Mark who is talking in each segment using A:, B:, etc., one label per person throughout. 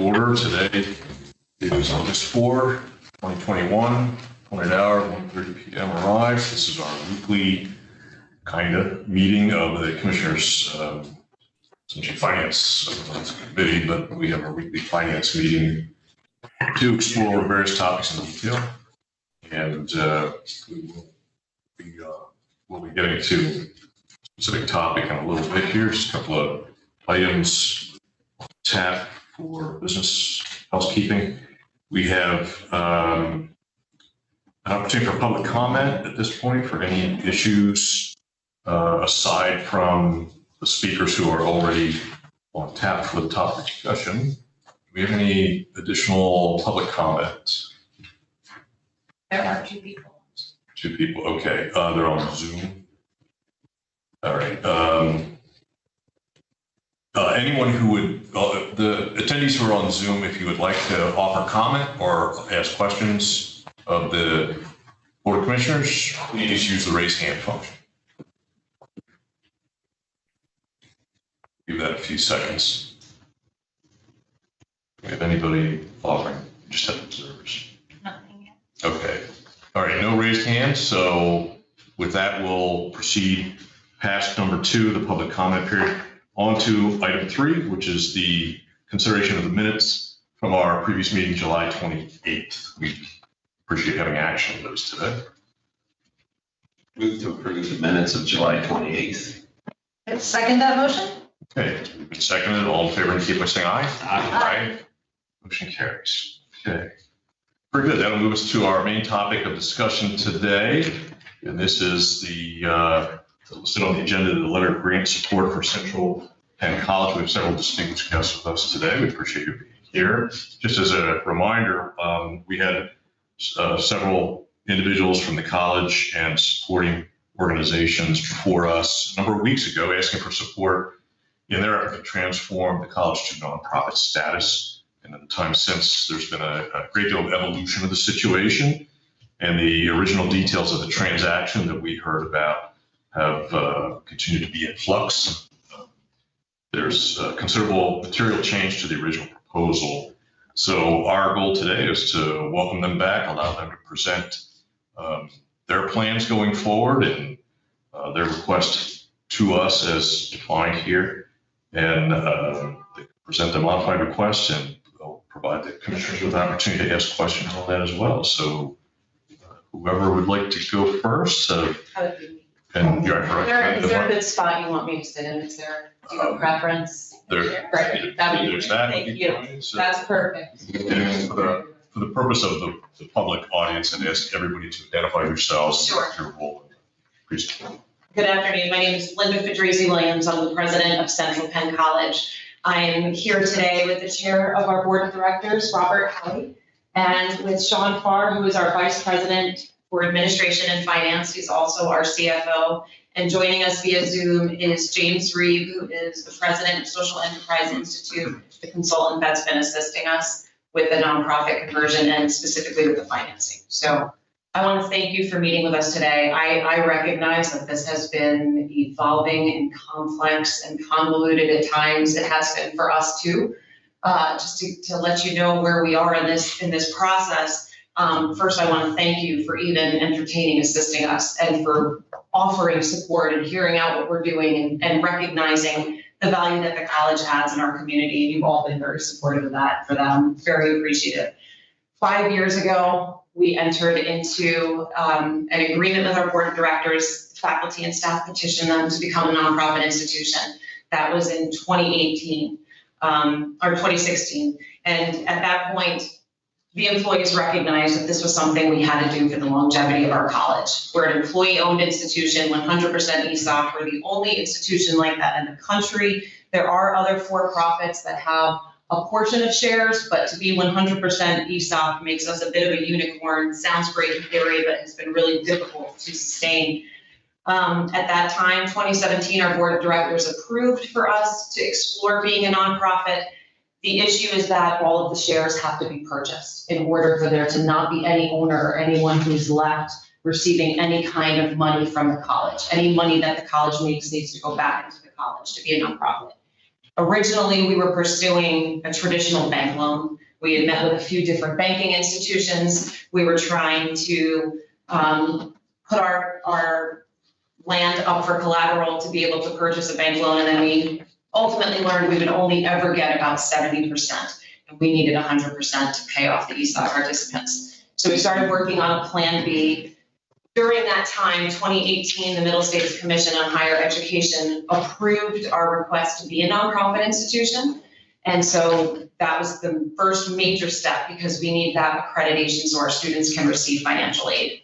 A: order. Today it is August 4, 2021, appointed hour, 1:30 p.m. arrives. This is our weekly kind of meeting of the Commissioners, essentially Finance Committee, but we have our weekly finance meeting to explore various topics in detail. And we'll be getting to a specific topic in a little bit here. Just a couple of items tap for business housekeeping. We have an opportunity for public comment at this point for any issues aside from the speakers who are already on tap for the topic discussion. Do we have any additional public comment?
B: There are two people.
A: Two people, okay. They're on Zoom. All right. Anyone who would, the attendees who are on Zoom, if you would like to offer comment or ask questions of the Board of Commissioners, please use the raise hand function. Give that a few seconds. Do we have anybody offering? Just have observers.
B: Nothing yet.
A: Okay. All right, no raised hands. So with that, we'll proceed past number 2, the public comment period, on to item 3, which is the consideration of the minutes from our previous meeting, July 28th. We appreciate having action on those today.
C: Move to approve the minutes of July 28th.
B: Second that motion?
A: Okay, it's been seconded. All in favor indicate by saying aye.
B: Aye.
A: Motion carries. Okay. Very good. That'll move us to our main topic of discussion today. And this is the listed on the agenda, the letter of grant support for Central Penn College. We have several distinguished guests with us today. We appreciate you being here. Just as a reminder, we had several individuals from the college and supporting organizations before us a number of weeks ago asking for support in their effort to transform the college to nonprofit status. And in the time since, there's been a great deal of evolution of the situation, and the original details of the transaction that we heard about have continued to be in flux. There's considerable material change to the original proposal. So our goal today is to welcome them back, allow them to present their plans going forward and their request to us as defined here, and they present the modified request, and they'll provide the commissioners with an opportunity to ask questions on that as well. So whoever would like to go first, and you're right.
B: Is there a good spot you want me to sit in? Is there a preference? Great. That would be great. Thank you. So, that's perfect.
A: For the purpose of the public audience, and ask everybody to identify yourselves.
B: Sure.
A: Your role. Please.
D: Good afternoon. My name is Linda Fedrizzi Williams. I'm the president of Central Penn College. I'm here today with the chair of our board of directors, Robert Howey, and with Sean Farr, who is our vice president for administration and finance. He's also our CFO. And joining us via Zoom is James Reeve, who is the president of Social Enterprise Institute, the consultant that's been assisting us with the nonprofit conversion and specifically with the financing. So I want to thank you for meeting with us today. I recognize that this has been evolving and complex and convoluted at times. It has been for us too. Just to let you know where we are in this process. First, I want to thank you for even entertaining, assisting us, and for offering support and hearing out what we're doing and recognizing the value that the college has in our community. You've all been very supportive of that. For that, I'm very appreciative. 5 years ago, we entered into an agreement with our board of directors. Faculty and staff petitioned them to become a nonprofit institution. That was in 2018 or 2016. And at that point, the employees recognized that this was something we had to do for the longevity of our college. We're an employee-owned institution, 100% ESOP. We're the only institution like that in the country. There are other for-profits that have a portion of shares, but to be 100% ESOP makes us a bit of a unicorn. Sounds great in theory, but it's been really difficult to sustain. At that time, 2017, our board of directors approved for us to explore being a nonprofit. The issue is that all of the shares have to be purchased in order for there to not be any owner or anyone who's left receiving any kind of money from the college. Any money that the college makes needs to go back into the college to be a nonprofit. Originally, we were pursuing a traditional bank loan. We had met with a few different banking institutions. We were trying to put our land up for collateral to be able to purchase a bank loan, and then we ultimately learned we would only ever get about 70%, and we needed 100% to pay off the ESOP participants. So we started working on a plan B. During that time, 2018, the Middle States Commission on Higher Education approved our request to be a nonprofit institution. And so that was the first major step, because we need that accreditation so our students can receive financial aid.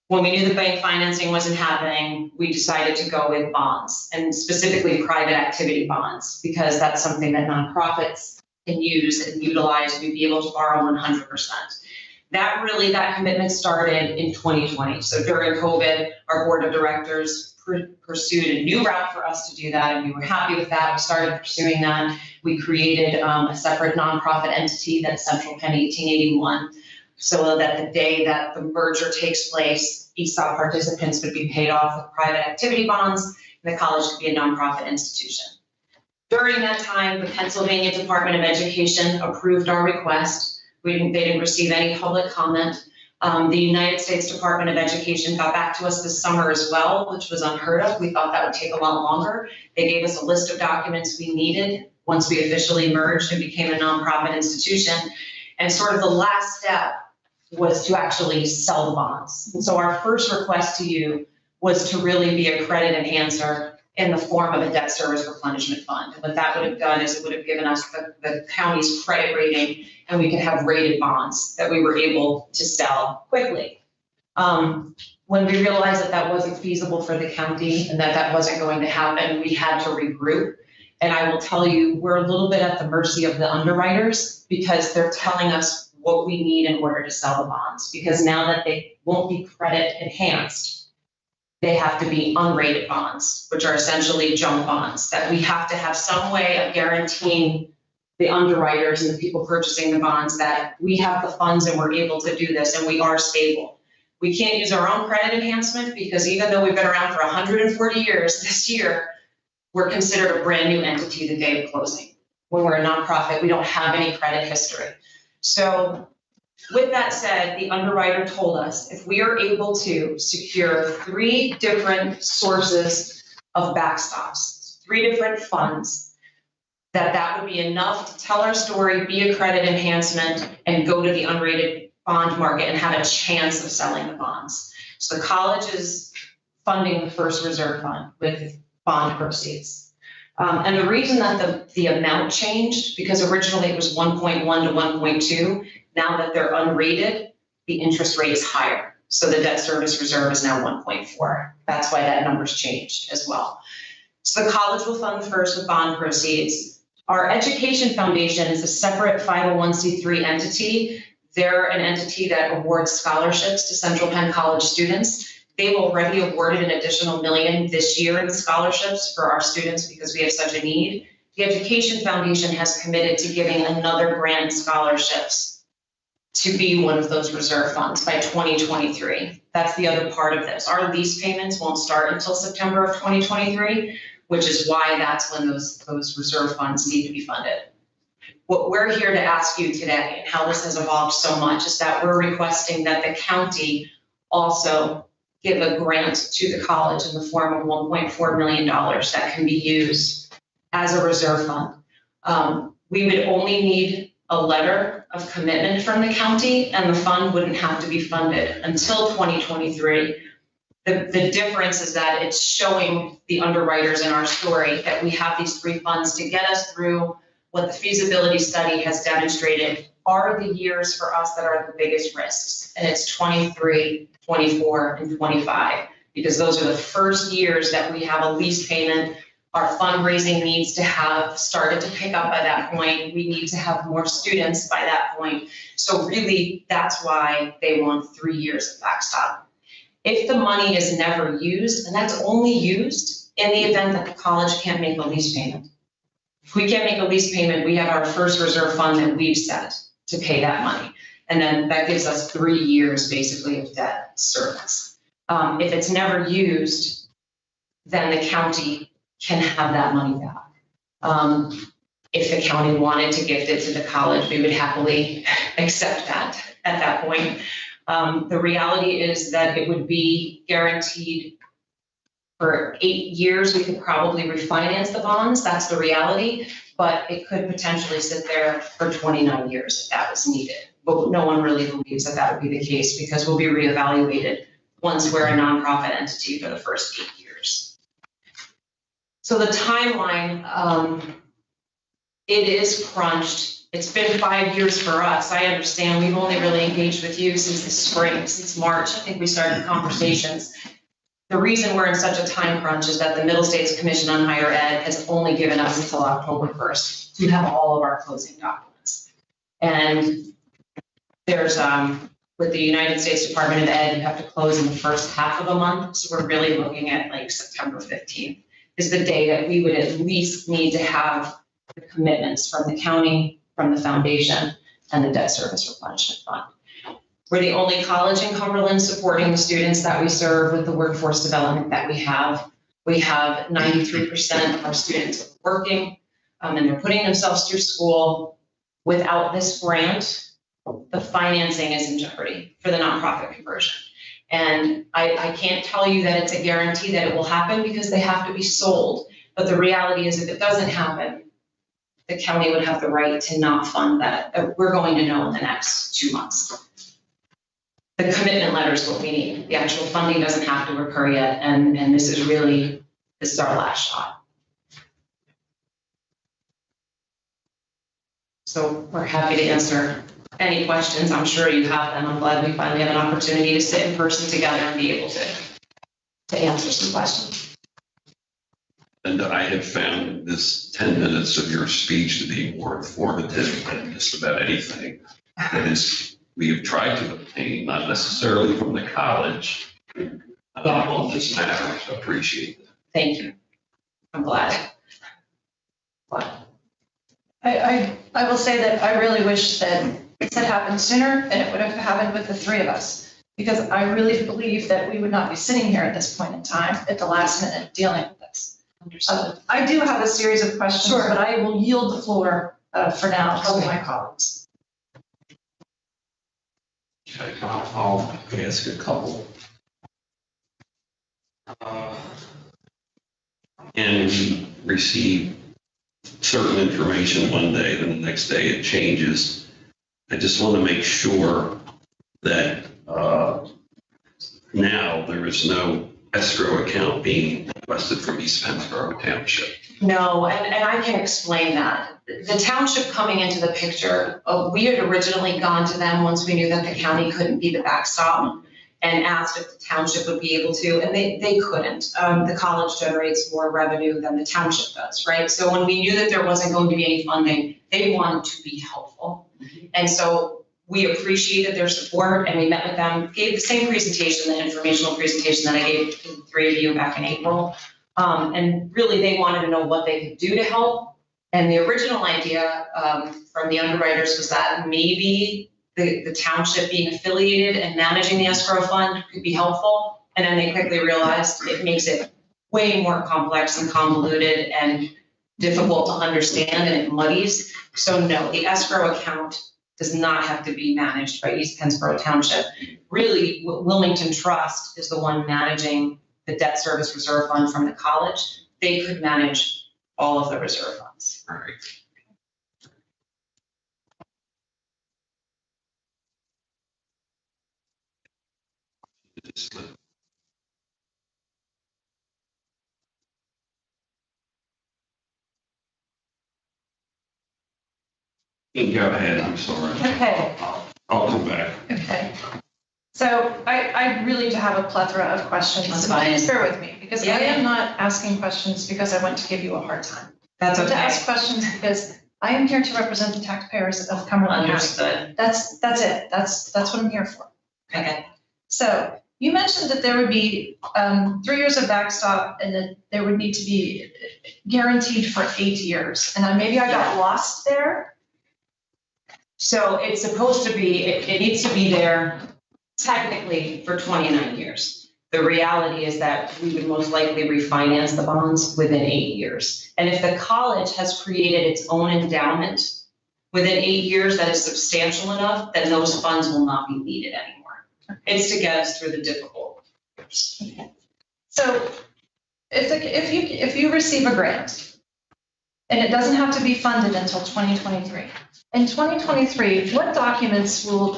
D: When we knew the bank financing wasn't happening, we decided to go with bonds, and specifically private activity bonds, because that's something that nonprofits can use and utilize. We'd be able to borrow 100%. That commitment started in 2020. So during COVID, our board of directors pursued a new route for us to do that, and we were happy with that. We started pursuing that. We created a separate nonprofit entity, that's Central Penn 1881, so that the day that the merger takes place, ESOP participants would be paid off with private activity bonds, and the college could be a nonprofit institution. During that time, the Pennsylvania Department of Education approved our request. They didn't receive any public comment. The United States Department of Education got back to us this summer as well, which was unheard of. We thought that would take a lot longer. They gave us a list of documents we needed once we officially merged and became a nonprofit institution. And sort of the last step was to actually sell the bonds. And so our first request to you was to really be a credit enhancer in the form of a debt service replenishment fund. And what that would have done is it would have given us the county's credit rating, and we could have rated bonds that we were able to sell quickly. When we realized that that wasn't feasible for the county and that that wasn't going to happen, we had to regroup. And I will tell you, we're a little bit at the mercy of the underwriters, because they're telling us what we need in order to sell the bonds. Because now that they won't be credit enhanced, they have to be unrated bonds, which are essentially junk bonds, that we have to have some way of guaranteeing the underwriters and the people purchasing the bonds that we have the funds and we're able to do this and we are stable. We can't use our own credit enhancement, because even though we've been around for 140 years, this year, we're considered a brand new entity the day of closing. When we're a nonprofit, we don't have any credit history. So with that said, the underwriter told us if we are able to secure 3 different sources of backstops, 3 different funds, that would be enough to tell our story, be a credit enhancement, and go to the unrated bond market and have a chance of selling the bonds. So the college is funding the first reserve fund with bond proceeds. And the reason that the amount changed, because originally it was 1.1 to 1.2, now that they're unrated, the interest rate is higher. So the debt service reserve is now 1.4. That's why that number's changed as well. So the college will fund the first with bond proceeds. Our education foundation is a separate 501c3 entity. They're an entity that awards scholarships to Central Penn College students. They've already awarded an additional $1 million this year in scholarships for our students because we have such a need. The Education Foundation has committed to giving another grant in scholarships to be one of those reserve funds by 2023. That's the other part of this. Our lease payments won't start until September of 2023, which is why that's when those reserve funds need to be funded. What we're here to ask you today, and how this has evolved so much, is that we're requesting that the county also give a grant to the college in the form of $1.4 million that can be used as a reserve fund. We would only need a letter of commitment from the county, and the fund wouldn't have to be funded until 2023. The difference is that it's showing the underwriters in our story that we have these 3 funds to get us through what the feasibility study has demonstrated are the years for us that are the biggest risks. And it's 23, 24, and 25, because those are the first years that we have a lease payment. Our fundraising needs to have started to pick up by that point. We need to have more students by that point. So really, that's why they want 3 years of backstop. If the money is never used, and that's only used in the event that the college can't make a lease payment. If we can't make a lease payment, we have our first reserve fund that we've set to pay that money. And then that gives us 3 years basically of debt service. If it's never used, then the county can have that money back. If the county wanted to gift it to the college, we would happily accept that at that point. The reality is that it would be guaranteed for 8 years. We could probably refinance the bonds. That's the reality, but it could potentially sit there for 29 years if that was needed. But no one really believes that that would be the case because we'll be reevaluated once we're a nonprofit entity for the first 8 years. So the timeline, it is crunched. It's been 5 years for us. I understand we've only really engaged with you since the spring, since March. I think we started conversations. The reason we're in such a time crunch is that the Middle States Commission on Higher Ed has only given us until October 1st to have all of our closing documents. And there's, with the United States Department of Ed, you have to close in the first half of a month. So we're really looking at like September 15th is the day that we would at least need to have the commitments from the county, from the foundation, and the debt service replenishment fund. We're the only college in Cumberland supporting the students that we serve with the workforce development that we have. We have 93% of our students working, and they're putting themselves through school. Without this grant, the financing is in jeopardy for the nonprofit conversion. And I can't tell you that it's a guarantee that it will happen because they have to be sold. But the reality is if it doesn't happen, the county would have the right to not fund that. We're going to know in the next 2 months. The commitment letter is what we need. The actual funding doesn't have to occur yet. And this is our last shot. So we're happy to answer any questions. I'm sure you have them. I'm glad we finally have an opportunity to sit in person together and be able to answer some questions.
C: And I have found this 10 minutes of your speech to be more informative than just about anything that is we have tried to obtain, not necessarily from the college, on this matter. So appreciate it.
D: Thank you. I'm glad.
E: I will say that I really wish that this had happened sooner and it would have happened with the three of us. Because I really believe that we would not be sitting here at this point in time at the last minute dealing with this. I do have a series of questions, but I will yield the floor for now to my colleagues.
C: Okay, I'll ask a couple. And we receive certain information one day, then the next day it changes. I just want to make sure that now there is no escrow account being requested from East Pennsboro Township.
D: No, and I can explain that. The township coming into the picture, we had originally gone to them once we knew that the county couldn't be the backstop and asked if the township would be able to, and they couldn't. The college generates more revenue than the township does, right? So when we knew that there wasn't going to be any funding, they wanted to be helpful. And so we appreciated their support and we met with them, gave the same presentation, the informational presentation that I gave to the three of you back in April. And really they wanted to know what they could do to help. And the original idea from the underwriters was that maybe the township being affiliated and managing the escrow fund could be helpful. And then they quickly realized it makes it way more complex and convoluted and difficult to understand, and it muddies. So no, the escrow account does not have to be managed by East Pennsboro Township. Really, Wilmington Trust is the one managing the debt service reserve fund from the college. They could manage all of the reserve funds.
C: All right. Go ahead, I'm sorry.
E: Okay.
C: I'll come back.
E: Okay. So I really have a plethora of questions.
D: That's
E: So
D: fine.
E: please bear with me because
D: Yeah.
E: I am not asking questions because I want to give you a hard time.
D: That's
E: I'm to
D: okay.
E: ask questions because I am here to represent the taxpayers of Cumberland County.
D: Understood.
E: That's it. That's what I'm here for.
D: Okay.
E: So you mentioned that there would be 3 years of backstop and that there would need to be guaranteed for 8 years. And maybe I got lost there.
D: So it's supposed to be, it needs to be there technically for 29 years. The reality is that we would most likely refinance the bonds within 8 years. And if the college has created its own endowment within 8 years that is substantial enough, then those funds will not be needed anymore. It's to get us through the difficult years.
E: So if you receive a grant, and it doesn't have to be funded until 2023. In 2023, what documents will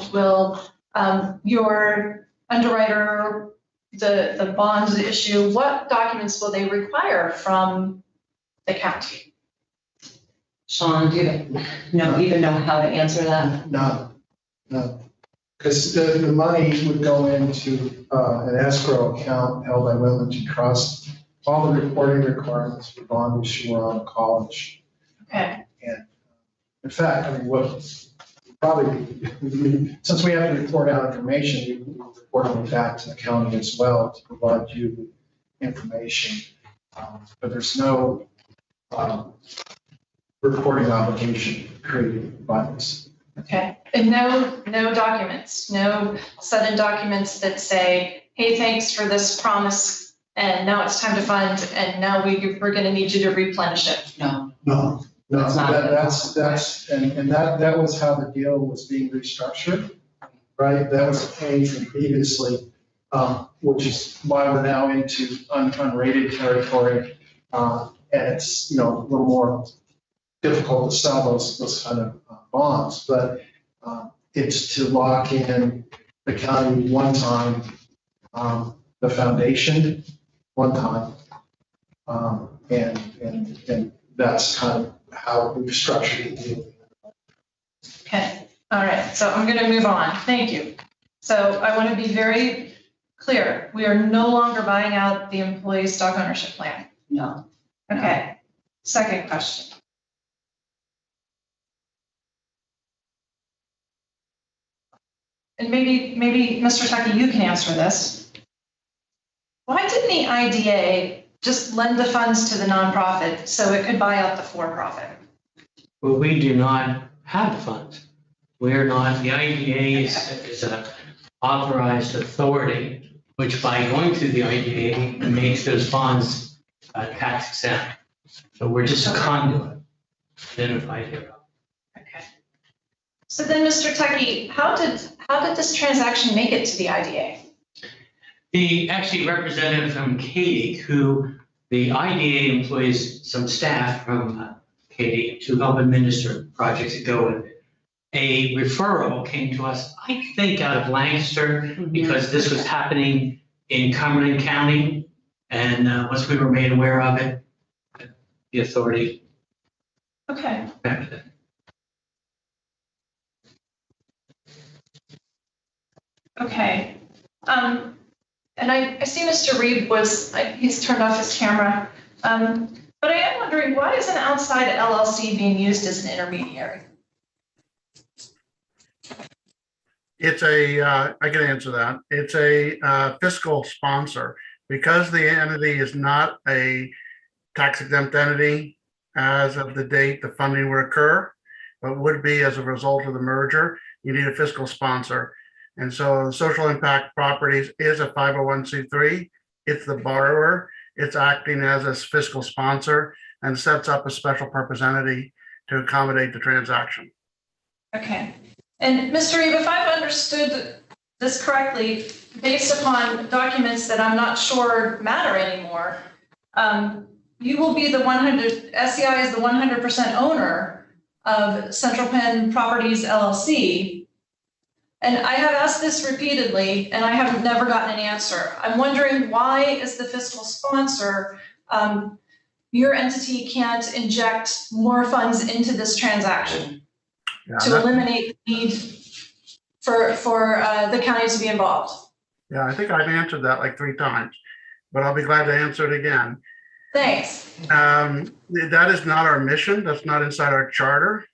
E: your underwriter, the bonds issue, what documents will they require from the county?
B: Sean, do you even know how to answer that?
F: No, because the money would go into an escrow account held by Wilmington Trust. All the reporting requirements for bond issue are on the college.
E: Okay.
F: And in fact, I mean, what probably, since we have to report out information, we report it back to the county as well to provide you with information. But there's no reporting obligation created by this.
E: Okay, and no documents, no sudden documents that say, hey, thanks for this promise, and now it's time to fund, and now we're gonna need you to replenish it.
B: No.
F: No,
B: That's not-
F: that was how the deal was being restructured, right? That was paid previously, which is why we're now into unrated territory. And it's, a little more difficult to sell those kind of bonds, but it's to lock in the county one time, the foundation one time. And that's kind of how we've structured the deal.
E: Okay, all right, so I'm gonna move on, thank you. So I wanna be very clear, we are no longer buying out the employee stock ownership plan.
B: No.
E: Okay, second question. And maybe Mr. Tucky, you can answer this. Why didn't the IDA just lend the funds to the nonprofit so it could buy out the for-profit?
G: Well, we do not have the funds. We're not, the IDA is an authorized authority, which by going through the IDA makes those funds tax exempt. So we're just a conduit identified here.
E: Okay. So then, Mr. Tucky, how did this transaction make it to the IDA?
G: The actually representative from Katy, who the IDA employs some staff from Katy to help administer projects that go with it. A referral came to us, I think out of Lancaster, because this was happening in Cumberland County. And once we were made aware of it, the authority.
E: Okay. Okay. And I see Mr. Reed he's turned off his camera. But I am wondering, why is an outside LLC being used as an intermediary?
H: It's I can answer that. It's a fiscal sponsor. Because the entity is not a tax exempt entity as of the date the funding would occur, but would be as a result of the merger, you need a fiscal sponsor. And so Social Impact Properties is a 501c3. It's the borrower. It's acting as a fiscal sponsor and sets up a special purpose entity to accommodate the transaction.
E: Okay. And Mr. Reed, if I've understood this correctly, based upon documents that I'm not sure matter anymore, you will be SEI is the 100% owner of Central Penn Properties LLC. And I have asked this repeatedly and I have never gotten an answer. I'm wondering, why is the fiscal sponsor, your entity can't inject more funds into this transaction to eliminate the need for the county to be involved?
H: Yeah, I think I've answered that like 3 times, but I'll be glad to answer it again.
E: Thanks.
H: That is not our mission. That's not inside our charter.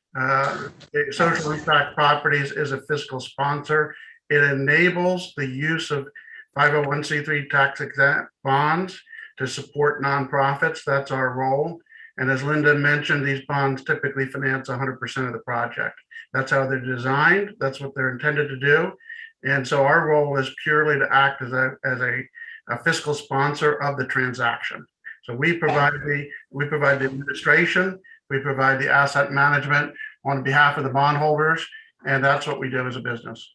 H: Social Impact Properties is a fiscal sponsor. It enables the use of 501c3 tax exempt bonds to support nonprofits. That's our role. And as Linda mentioned, these bonds typically finance 100% of the project. That's how they're designed. That's what they're intended to do. And so our role is purely to act as a a fiscal sponsor of the transaction. So we provide the administration, we provide the asset management on behalf of the bondholders, and that's what we do as a business.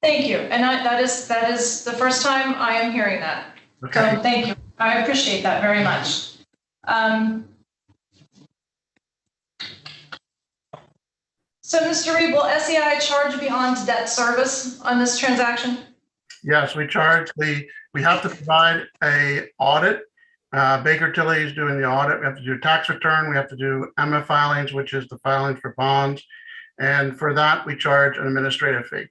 E: Thank you. And that is the first time I am hearing that.
H: Okay.
E: So thank you. I appreciate that very much. So Mr. Reed, will SEI charge beyond debt service on this transaction?
H: Yes, we charge we have to provide a audit. Baker Tilly is doing the audit. We have to do tax return. We have to do MF filings, which is the filings for bonds. And for that, we charge an administrative fee.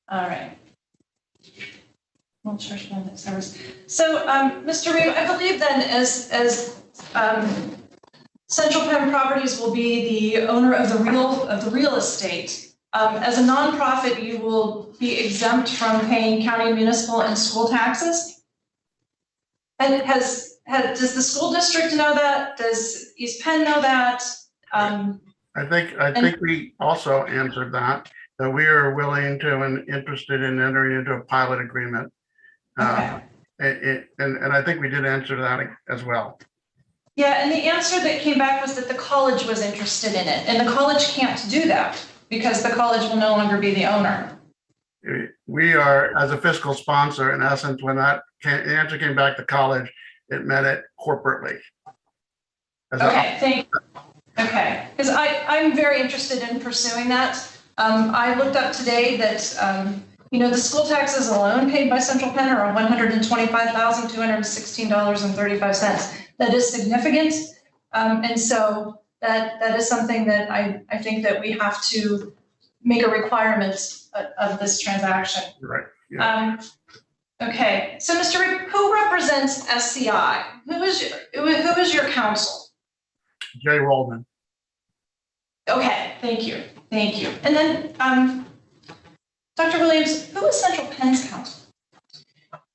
E: All right. Well, church beyond debt service. So, Mr. Reed, I believe then as Central Penn Properties will be the owner of the real estate. As a nonprofit, you will be exempt from paying county, municipal, and school taxes. And does the school district know that? Does East Penn know that?
H: I think we also answered that we are willing to and interested in entering into a pilot agreement.
E: Okay.
H: And I think we did answer that as well.
E: Yeah, and the answer that came back was that the college was interested in it, and the college can't do that because the college will no longer be the owner.
H: We are, as a fiscal sponsor, in essence, when the answer came back to college, it meant it corporately.
E: Okay, thank you. Okay, because I'm very interested in pursuing that. I looked up today that, the school taxes alone paid by Central Penn are $125,216.35. That is significant. And so that is something that I think that we have to make a requirement of this transaction.
H: Right. Yeah.
E: Okay, so Mr. Reed, who represents SCI? Who is your counsel?
H: Jay Rollman.
E: Okay, thank you. And then, Dr. Williams, who is Central Penn's counsel?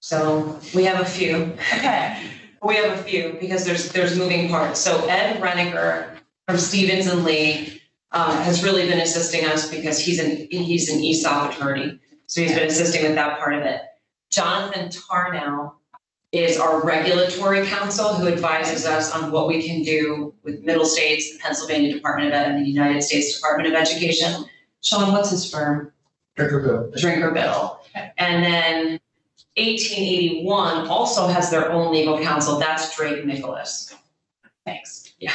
D: So we have a few.
E: Okay.
D: We have a few because there's moving parts. So Ed Reniger from Stevens and Lee has really been assisting us because he's an ESOP attorney. So he's been assisting with that part of it. Jonathan Tarnow is our regulatory counsel who advises us on what we can do with Middle States, the Pennsylvania Department of Ed, and the United States Department of Education. Sean, what's his firm? Drinkerville.
E: Okay.
D: And then 1881 also has their own legal counsel. That's Drake Nicholas.
E: Thanks.
D: Yeah.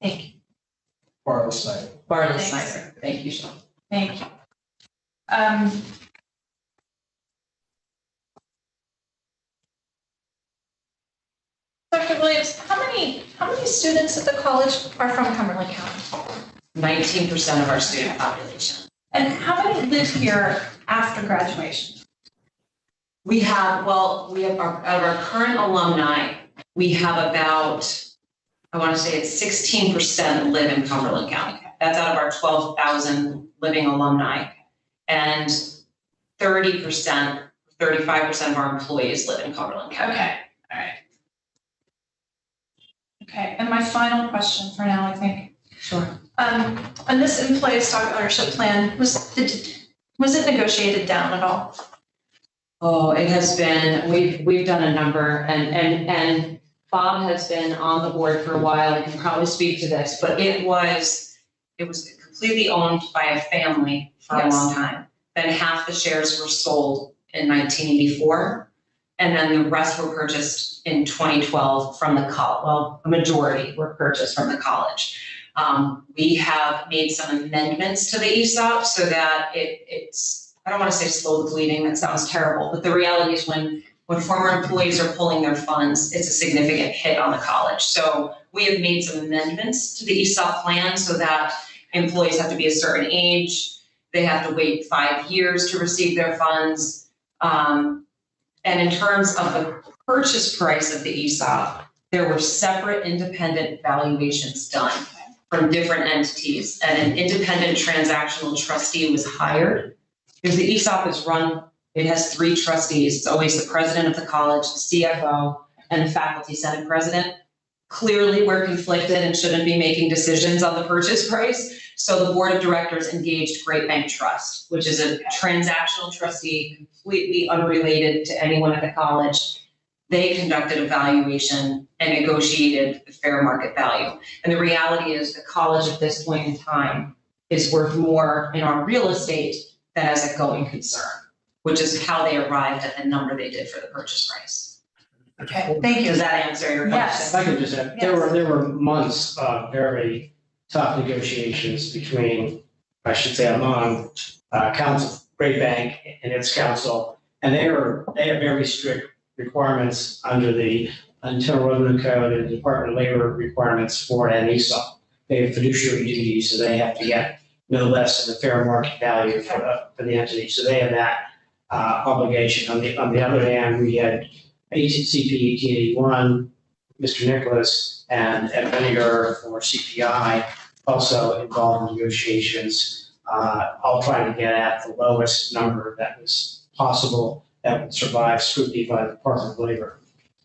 E: Thank you.
F: Barlow Snyder.
D: Barlow
E: Thanks.
D: Snyder. Thank you, Sean.
E: Thank you. Dr. Williams, how many students at the college are from Cumberland County?
D: 19% of our student population.
E: And how many live here after graduation?
D: We have our current alumni, we have about, I want to say it's 16% live in Cumberland County. That's out of our 12,000 living alumni. And 35% of our employees live in Cumberland County.
E: Okay, all right. Okay, and my final question for now, I think.
D: Sure.
E: On this employee stock ownership plan, was it negotiated down at all?
D: Oh, it has been, we've done a number and Bob has been on the board for a while and can probably speak to this, but it was completely owned by a family for a long time. Then half the shares were sold in 1984. And then the rest were purchased in 2012 from the college. Well, a majority were purchased from the college. We have made some amendments to the ESOP so that it's, I don't want to say slow the bleeding, that sounds terrible, but the reality is when former employees are pulling their funds, it's a significant hit on the college. So we have made some amendments to the ESOP plan so that employees have to be a certain age, they have to wait 5 years to receive their funds. And in terms of the purchase price of the ESOP, there were separate independent valuations done from different entities. And an independent transactional trustee was hired because the ESOP is run, it has 3 trustees. It's always the president of the college, the CFO, and the faculty senate president. Clearly, we're conflicted and shouldn't be making decisions on the purchase price. So the board of directors engaged Great Bank Trust, which is a transactional trustee completely unrelated to anyone at the college. They conducted a valuation and negotiated the fair market value. And the reality is the college at this point in time is worth more in our real estate than as a going concern, which is how they arrived at the number they did for the purchase price.
E: Okay, thank you.
D: Does that answer your
E: Yes.
D: question?
G: If I could just add, there were months of very tough negotiations between, I should say, among council, Great Bank and its council, and they have very strict requirements under the Internal Revenue Code and Department of Labor requirements for an ESOP. They have fiduciary duties, so they have to get no less than the fair market value for the entity. So they have that obligation. On the other hand, we had CP 1881, Mr. Nicholas, and Ed Vinegar for CPI also involved in negotiations, all trying to get at the lowest number that was possible that would survive scrutiny by the Department of Labor.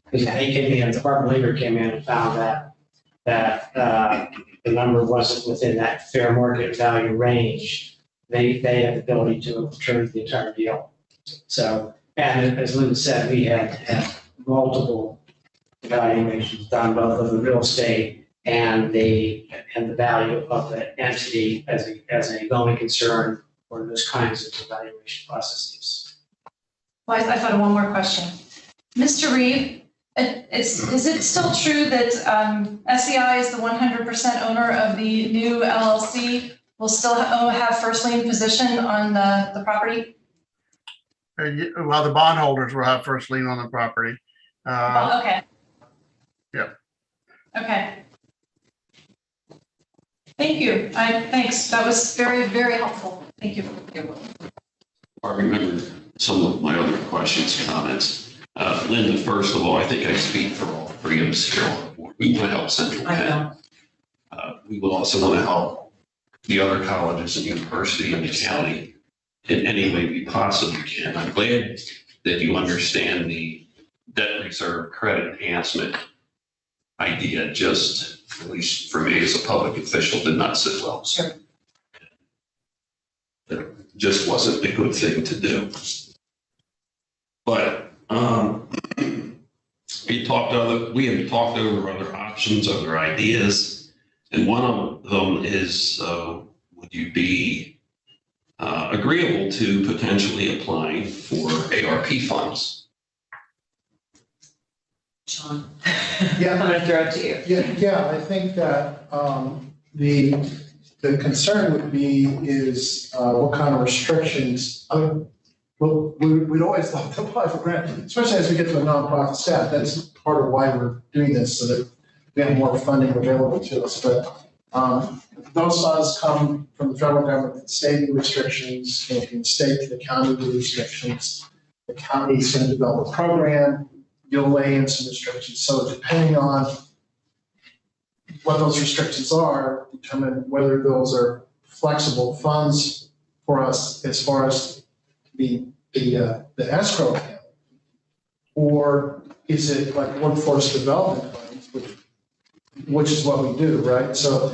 G: Because they came in, the Department of Labor came in and found that the number wasn't within that fair market value range. They had the ability to overturn the entire deal. So, and as Lynn said, we had multiple evaluations done, both of the real estate and the value of the entity as a going concern for those kinds of evaluation processes.
E: Well, I thought of one more question. Mr. Reeve, is it still true that SEI is the 100% owner of the new LLC? Will still have first lien position on the property?
H: Well, the bondholders will have first lien on the property.
E: Okay.
H: Yep.
E: Okay. Thank you. Thanks. That was very, very helpful. Thank you.
C: I remember some of my other questions, comments. Linda, first of all, I think I speak for all three of us here on the board. We want to help Central Penn. We will also want to help the other colleges and university in the county in any way we possibly can. I'm glad that you understand the debt reserve credit enhancement idea, just at least for me as a public official, did not sit well.
D: Sure.
C: It just wasn't a good thing to do. But we have talked over other options, other ideas, and one of them is, would you be agreeable to potentially applying for ARP funds?
D: Sean?
F: Yeah.
D: I'm going to throw it to you.
F: Yeah, I think that the concern would be is what kind of restrictions. Well, we'd always love to apply for grant, especially as we get to a nonprofit staff. That's part of why we're doing this, so that we have more funding available to us. But those funds come from the federal government, state restrictions, from the state to the county restrictions. The county's going to develop a program. You'll lay in some restrictions. So depending on what those restrictions are, determine whether those are flexible funds for us as far as the escrow account, or is it like workforce development funds, which is what we do, right? So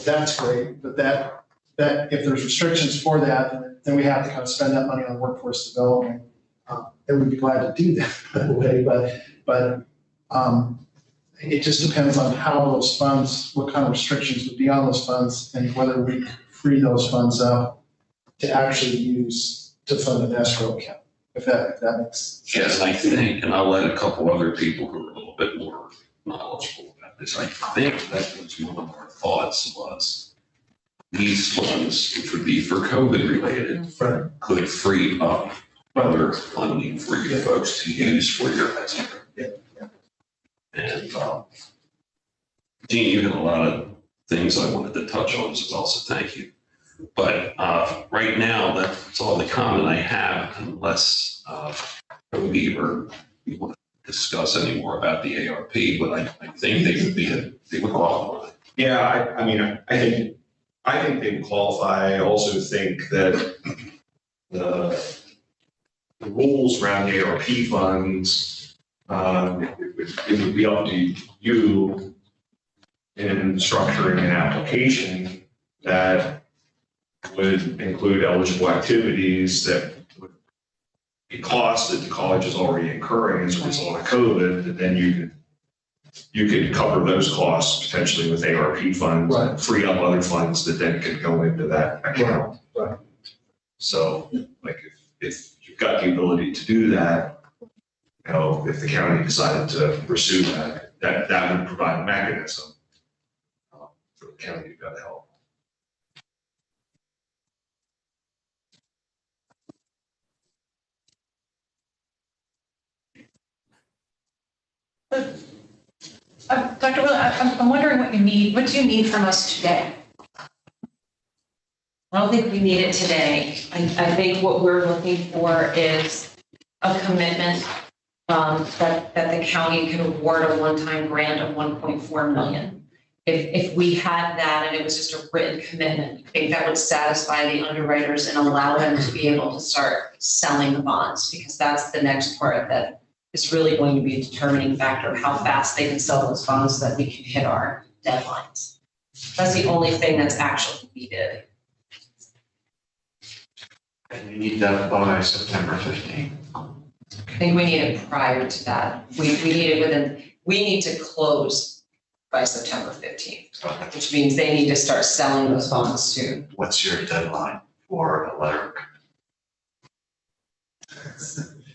F: that's great, but that if there's restrictions for that, then we have to kind of spend that money on workforce development. And we'd be glad to do that, by the way, but it just depends on how those funds, what kind of restrictions would be on those funds, and whether we free those funds up to actually use to fund an escrow account, if that makes sense.
C: Yes, I think, and I'll let a couple other people who are a little bit more knowledgeable about this. I think that was one of our thoughts was these funds, which would be for COVID related, could free up other funding for you folks to use for your escrow.
F: Yeah.
C: And Jean, you had a lot of things I wanted to touch on as well, so thank you. But right now, that's all the comment I have, unless Cody or you want to discuss any more about the ARP, but I think they would qualify.
I: Yeah, I think they would qualify. I also think that the rules around the ARP funds, it would be up to you in structuring an application that would include eligible activities that would be costs that the college is already incurring as a result of COVID, and then you could cover those costs potentially with ARP funds,
F: Right.
I: free up other funds that then could go into that account.
F: Right.
I: So, like, if you've got the ability to do that, you know, if the county decided to pursue that, that would provide a mechanism for the county to go to help.
E: Dr. Will, I'm wondering what you need, what do you need from us today?
D: I don't think we need it today. I think what we're looking for is a commitment that the county can award a one-time grant of 1.4 million. If we had that and it was just a written commitment, I think that would satisfy the underwriters and allow them to be able to start selling the bonds, because that's the next part that is really going to be a determining factor of how fast they can sell those bonds so that we can hit our deadlines. That's the only thing that's actually needed.
J: And you need that by September 15th.
D: I think we need it prior to that. We need it we need to close by September 15th, which means they need to start selling those bonds soon.
J: What's your deadline for a letter?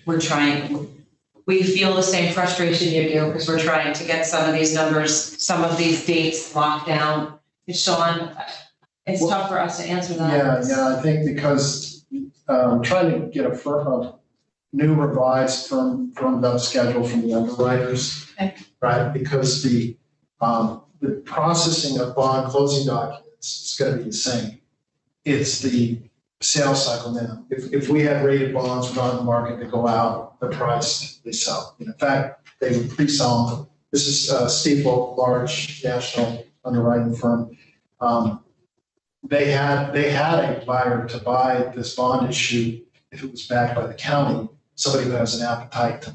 D: We're trying, we feel the same frustration you do because we're trying to get some of these numbers, some of these dates locked down. Sean, it's tough for us to answer that.
F: Yeah, I think because trying to get a new revised firmed up schedule from the underwriters,
E: Okay.
F: right? Because the processing of bond closing documents is going to be the same. It's the sales cycle now. If we had rated bonds were on the market to go out, the price they sell. In fact, they would pre-sell them. This is Steve Volk, large national underwriting firm. They had a buyer to buy this bond issue if it was backed by the county, somebody who has an appetite to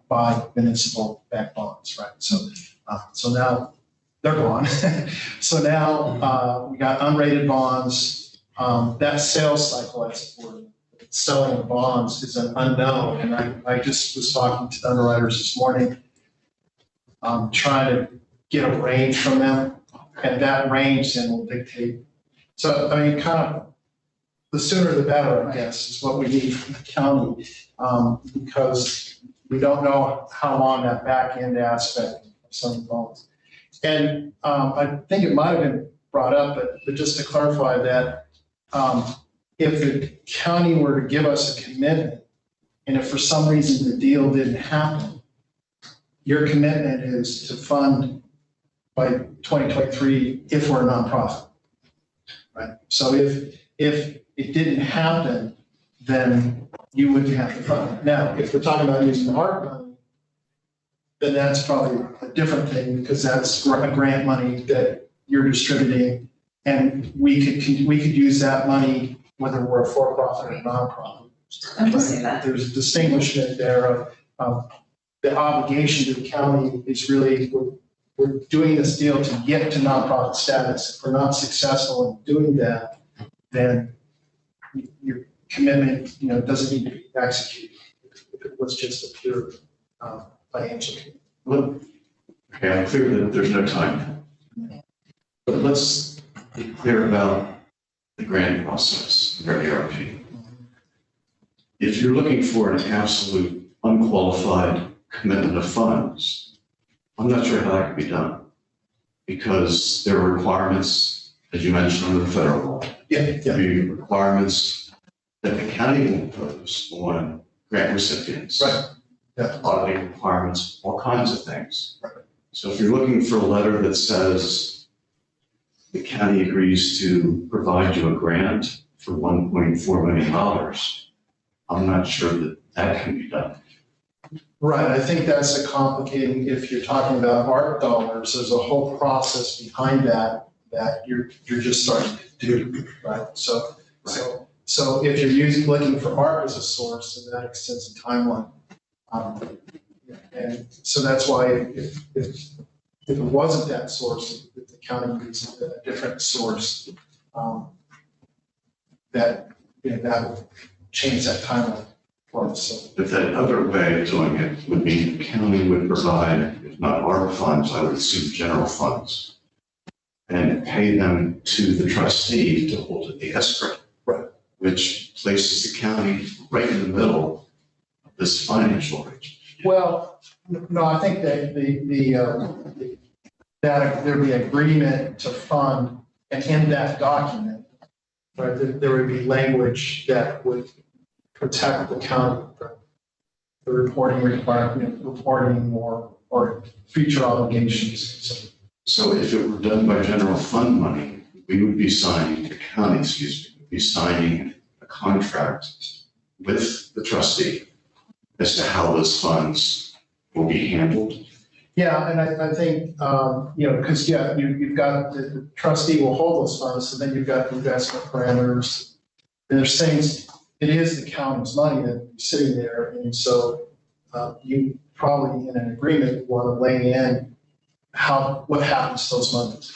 F: buy municipal backed bonds, right? So now they're gone. So now we got unrated bonds. That sales cycle, as it were, selling the bonds is an unknown. And I just was talking to the underwriters this morning, trying to get a range from them, and that range then will dictate. So, I mean, kind of the sooner the better, I guess, is what we need from the county, because we don't know how long that back end aspect of some of the bonds. And I think it might have been brought up, but just to clarify that, if the county were to give us a commitment, and if for some reason the deal didn't happen, your commitment is to fund by 2023 if we're a nonprofit, right? So if it didn't happen, then you wouldn't have to fund it. Now, if we're talking about using ARP money, then that's probably a different thing, because that's grant money that you're distributing, and we could use that money whether we're a for-profit or nonprofit.
D: I will say that.
F: There's a distinguishment there of the obligation to the county is really, we're doing this deal to get to nonprofit status. If we're not successful in doing that, then your commitment, doesn't need to be executed. If it was just a pure financial commitment.
J: Well, okay, I'm clear that there's no time. But let's be clear about the grant process, the ARP. If you're looking for an absolute unqualified commitment of funds, I'm not sure how that can be done, because there are requirements, as you mentioned, under the federal law. There are requirements that the county will impose on grant recipients.
F: Right. Yeah.
J: Auditing requirements, all kinds of things.
F: Right.
J: So if you're looking for a letter that says the county agrees to provide you a grant for $1.4 million, I'm not sure that that can be done.
F: Right, I think that's a complicating, if you're talking about ARP dollars, there's a whole process behind that you're just starting to do, right? So if you're looking for ARP as a source, then that extends the timeline. And so that's why if it wasn't that source, if the county used a different source, that, that would change that timeline for us. So,
J: But that other way of doing it would mean the county would provide, if not ARPA funds, I would assume general funds, and pay them to the trustee to hold it the escrow.
F: Right.
J: Which places the county right in the middle of this financial arrangement.
F: well, no, I think that that there'd be agreement to fund, and in that document, right, there would be language that would protect the county from the reporting requirement, reporting or future obligations.
J: So if it were done by general fund money, we would be signing, the county, would be signing a contract with the trustee as to how those funds will be handled.
F: Yeah, and I think, because, you've got, the trustee will hold those funds, so then you've got the investment parameters. And they're saying it is the county's money that's sitting there, and so you probably in an agreement want to lay in what happens to those monies.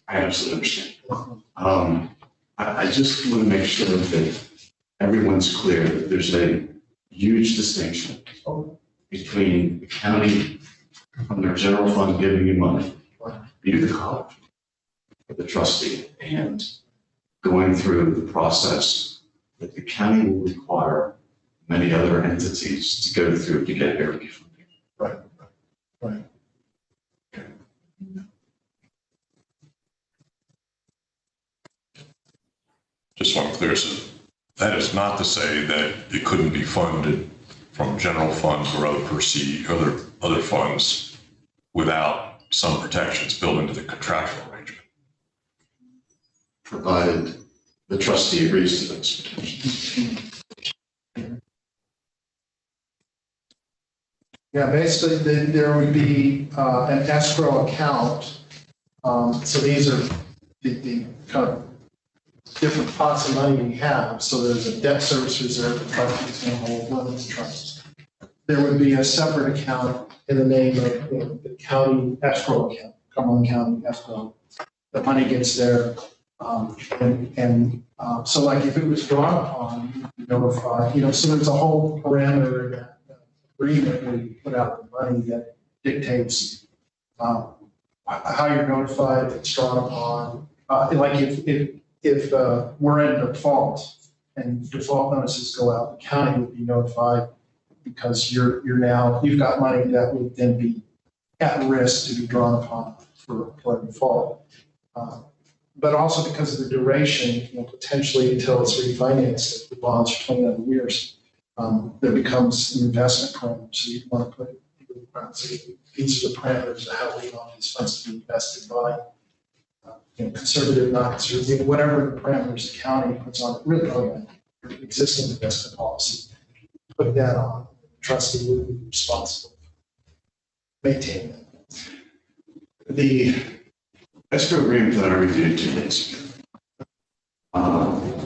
J: I absolutely understand. I just want to make sure that everyone's clear that there's a huge distinction between the county from their general fund giving you money, you the college, the trustee, and going through the process that the county will require many other entities to go through to get their funding.
F: Right, right.
A: Just want to clear, so that is not to say that it couldn't be funded from general funds or other funds without some protections built into the contractual arrangement.
J: Provided the trustee agrees to those protections.
F: Yeah, basically, there would be an escrow account. So these are the kind of different pots of money we have. So there's a debt service reserve, the trust is going to hold limits trust. There would be a separate account in the name of the county escrow account, Cumberland County escrow. The money gets there. So like if it was drawn upon, you notify, so there's a whole parameter that agreement where you put out the money that dictates how you're notified if it's drawn upon. Like if we're in default and default notices go out, the county would be notified because you've got money that would then be at risk to be drawn upon for a default. But also because of the duration, potentially until it's refinanced, if the bonds for 29 years, there becomes an investment parameter. So you want to put, these are the parameters of how we want these funds to be invested by. Conservative, not conservative, whatever the parameters the county puts on it, really, your existing investment policy. Put that on, the trustee would be responsible for maintaining that.
J: The escrow agreement that I reviewed 2 days ago,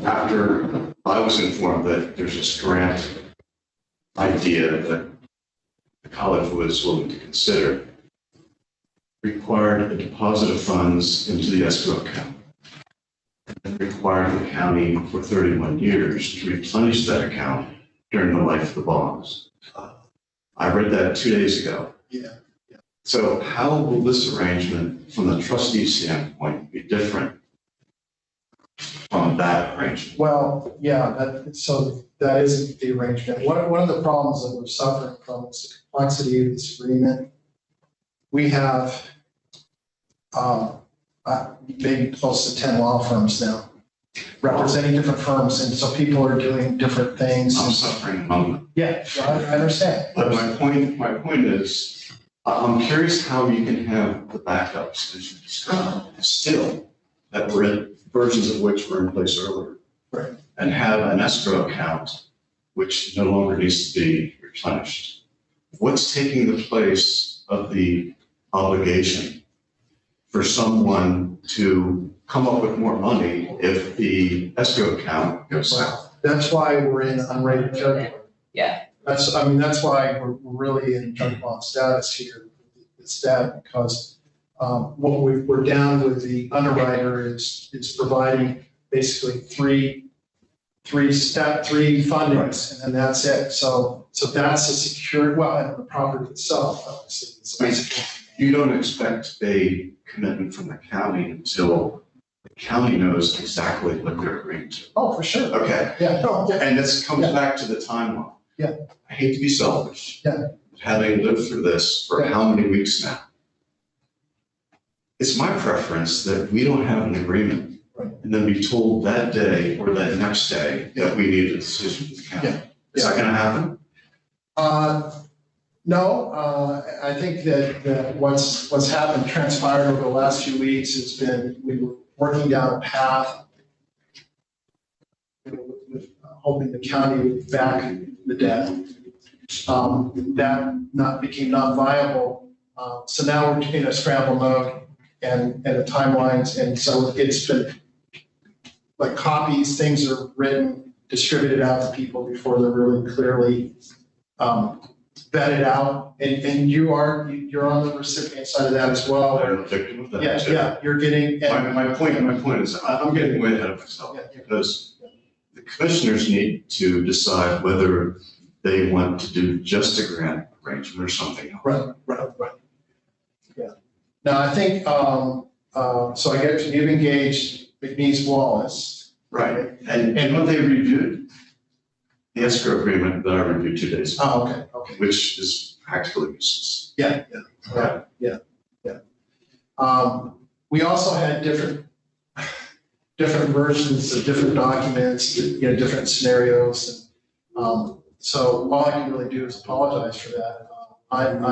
J: after I was informed that there's this grant idea that the college was willing to consider, required a deposit of funds into the escrow account and required the county for 31 years to replenish that account during the life of the bonds. I read that 2 days ago.
F: Yeah.
J: So how will this arrangement from the trustee standpoint be different from that arrangement?
F: Well, yeah, so that is the arrangement. One of the problems that we're suffering from is the complexity of this agreement. We have maybe close to 10 law firms now representing different firms, and so people are doing different things.
J: I'm suffering among them.
F: Yeah, I understand.
J: But my point is, I'm curious how you can have the backups as you described still that were in versions of which were in place earlier.
F: Right.
J: And have an escrow account which no longer needs to be replenished. What's taking the place of the obligation for someone to come up with more money if the escrow account goes south?
F: That's why we're in unrated territory.
B: Yeah.
F: That's why we're really in junk bond status here. It's that because we're down with the underwriter is providing basically three fundings, and then that's it. So that's a secure, well, and the property itself, obviously.
J: You don't expect a commitment from the county until the county knows exactly what they're agreeing to.
F: Oh, for sure.
J: Okay.
F: Yeah, no, yeah.
J: And this comes back to the timeline.
F: Yeah.
J: I hate to be selfish.
F: Yeah.
J: Having lived through this for how many weeks now? It's my preference that we don't have an agreement and then be told that day or that next day that we need a decision from the county.
F: Yeah.
J: Is that gonna happen?
F: No, I think that what's happened, transpired over the last few weeks has been, we were working down a path with hoping the county would back the debt. That became non-viable. So now we're in a scramble mode and the timelines. And so it's been like copies, things are written, distributed out to people before they're really clearly vetted out. And you're on the recipient side of that as well.
J: I'm a victim of that.
F: Yeah,
J: too.
F: yeah, you're getting.
J: My point is, I'm getting way ahead of myself because the commissioners need to decide whether they want to do just a grant arrangement or something else.
F: Right. Yeah. Now, I think, so I guess you've engaged McNeese Wallace.
J: Right, and what they reviewed, the escrow agreement that I reviewed 2 days ago.
F: Oh, okay.
J: Which is practically useless.
F: Yeah. We also had different versions of different documents, different scenarios. And, so all I can really do is apologize for that. I'm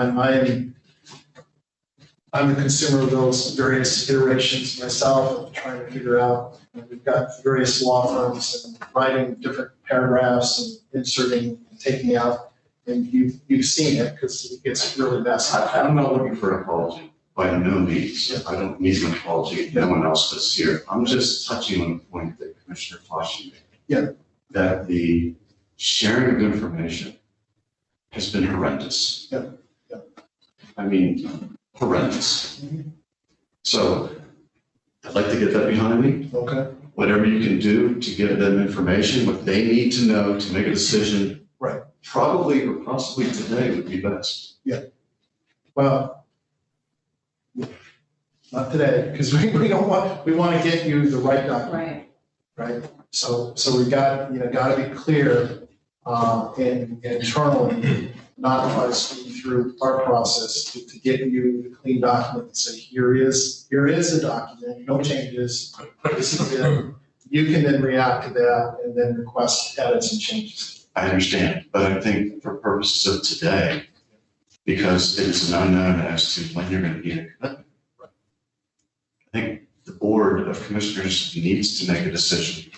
F: a consumer of those various iterations myself, of trying to figure out. We've got various law firms and writing different paragraphs and inserting, and taking out, and you've seen it because it gets really messy.
J: I'm not looking for an apology by no means. I don't need an apology. No one else does here. I'm just touching on the point that Commissioner Fauci made.
F: Yeah.
J: That the sharing of information has been horrendous.
F: Yeah.
J: I mean, horrendous. So I'd like to get that behind me.
F: Okay.
J: Whatever you can do to give them information, what they need to know to make a decision.
F: Right.
J: Probably or possibly today would be best.
F: Well, not today, because we want to get you the right document. Right. So we got to be clear and internally, not try to speed through our process to get you the clean document and say, here is the document, no changes, this is it. You can then react to that and then request edits and changes.
J: I understand, but I think for purposes of today, because it is an unknown as to when you're going to get a commitment, I think the Board of Commissioners needs to make a decision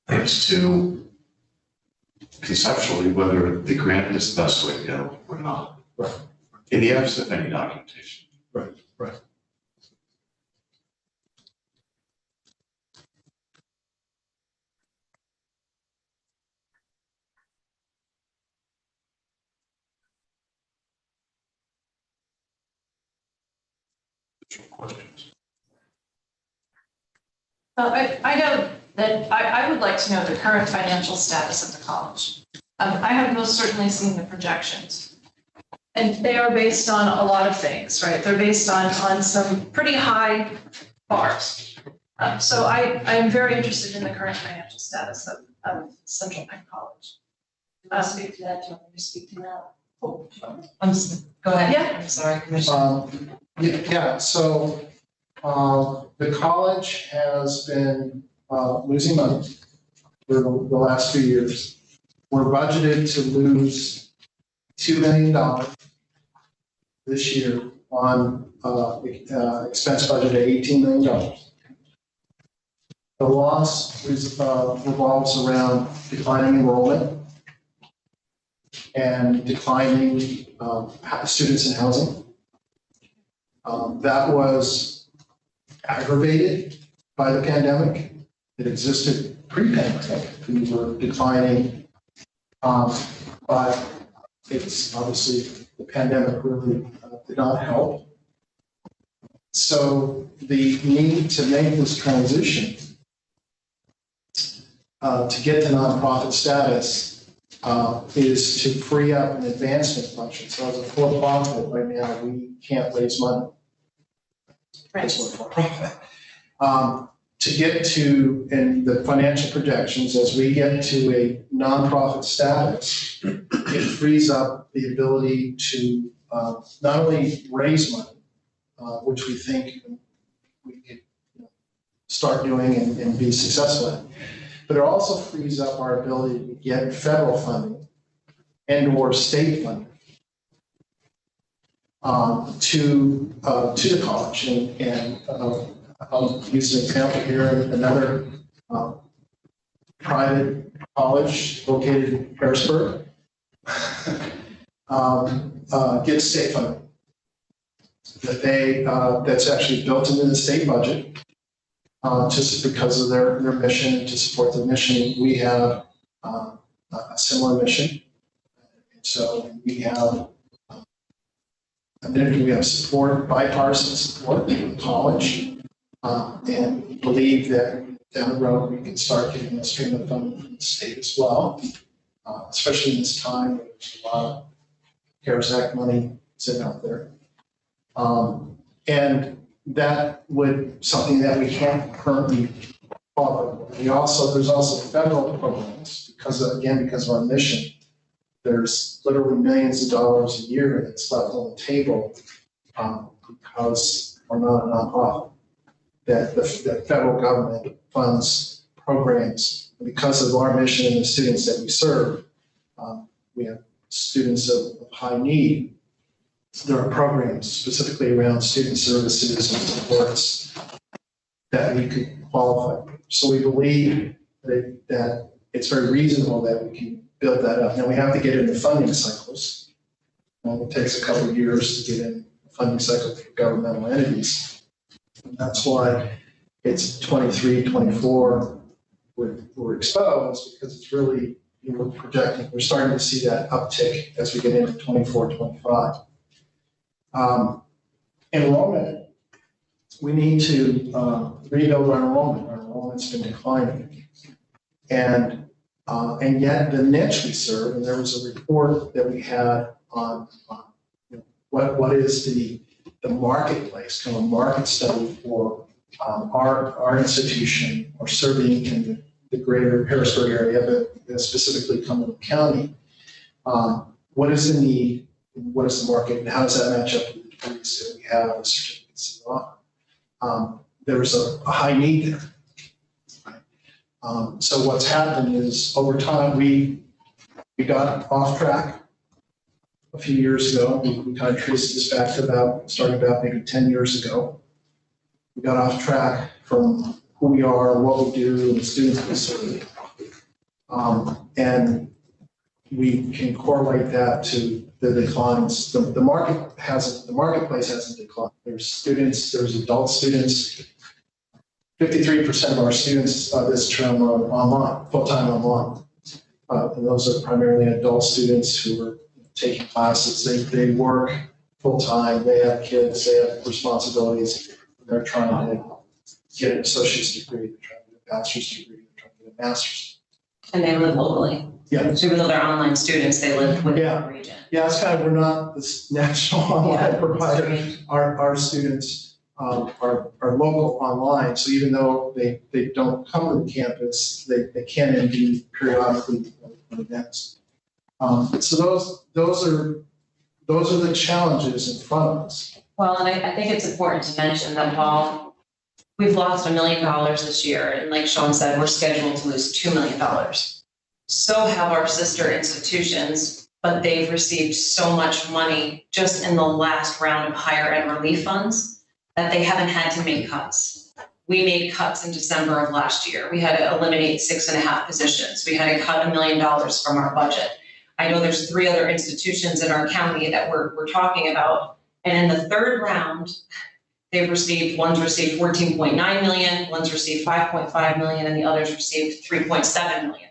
J: as to conceptually whether the grant is the best way to go or not.
F: Right.
J: In the absence of any documentation.
F: Right.
J: Questions?
E: I know that I would like to know the current financial status of the college. I have most certainly seen the projections. And they are based on a lot of things, right? They're based on some pretty high bars. So I am very interested in the current financial status of Central Penn College.
B: Speak to that. Do you want me to speak to that? Oh, go ahead.
E: Yeah.
B: I'm sorry, Commissioner.
F: So the college has been losing money for the last 2 years. We're budgeted to lose $2 million this year on expense budget at $18 million. The loss revolves around declining enrollment and declining students in housing. That was aggravated by the pandemic. It existed pre-pandemic. We were declining, but it's obviously the pandemic really did not help. So the need to make this transition to get to nonprofit status is to free up an advancement function. So as a for-profit right now, we can't raise money. As we're for-profit. To get to, in the financial projections, as we get to a nonprofit status, it frees up the ability to not only raise money, which we think we could start doing and be successful at, but it also frees up our ability to get federal funding and/or state funding to the college. And I'll use an example here. Another private college located in Harrisburg gets state funding that's actually built into the state budget just because of their mission. To support the mission, we have a similar mission. So we have support, bipartisan support from the college. And believe that down the road, we can start getting a stream of funding from the state as well, especially in this time where there's a lot of CARES Act money sitting out there. And that would, something that we can't currently follow. There's also federal programs because of our mission, there's literally millions of dollars a year that's left on the table because we're not a nonprofit. That the federal government funds programs. Because of our mission and the students that we serve, we have students of high need. There are programs specifically around student services and supports that we could qualify for. So we believe that it's very reasonable that we can build that up. Now we have to get into funding cycles. It takes a couple of years to get in the funding cycle for governmental entities. And that's why it's 23, 24 we're exposed, because it's really, we're projecting, we're starting to see that uptick as we get into 24, 25. Enrollment, we need to rebuild our enrollment. Our enrollment's been declining. And yet the niche we serve, and there was a report that we had on what is the marketplace, kind of a market study for our institution, or serving in the greater Harrisburg area, but specifically Cumberland County. What is the need? What is the market? And how does that match up with the degrees that we have, the certificates that we offer? There's a high need there. Right? So what's happened is over time, we got off track a few years ago. We kind of traced this back to starting about maybe 10 years ago. We got off track from who we are, what we do, and the students we serve. And we can correlate that to the declines. The marketplace hasn't declined. There's students, there's adult students. 53% of our students this term are online, full-time online. And those are primarily adult students who are taking classes. They work full-time, they have kids, they have responsibilities. They're trying to get an associate's degree, they're trying to get a bachelor's degree, they're trying to get a master's.
D: And they live locally.
F: Yeah.
D: So even though they're online students, they live within the region.
F: Yeah, it's kind of, we're not this national online provider. Our students are local online, so even though they don't come to the campus, they can and do periodically events. So those are the challenges in front of us.
D: Well, and I think it's important to mention that while we've lost $1 million this year, and like Sean said, we're scheduled to lose $2 million. So have our sister institutions, but they've received so much money just in the last round of higher ed relief funds that they haven't had to make cuts. We made cuts in December of last year. We had to eliminate 6.5 positions. We had to cut $1 million from our budget. I know there's 3 other institutions in our county that we're talking about. And in the third round, one's received 14.9 million, one's received 5.5 million, and the others received 3.7 million.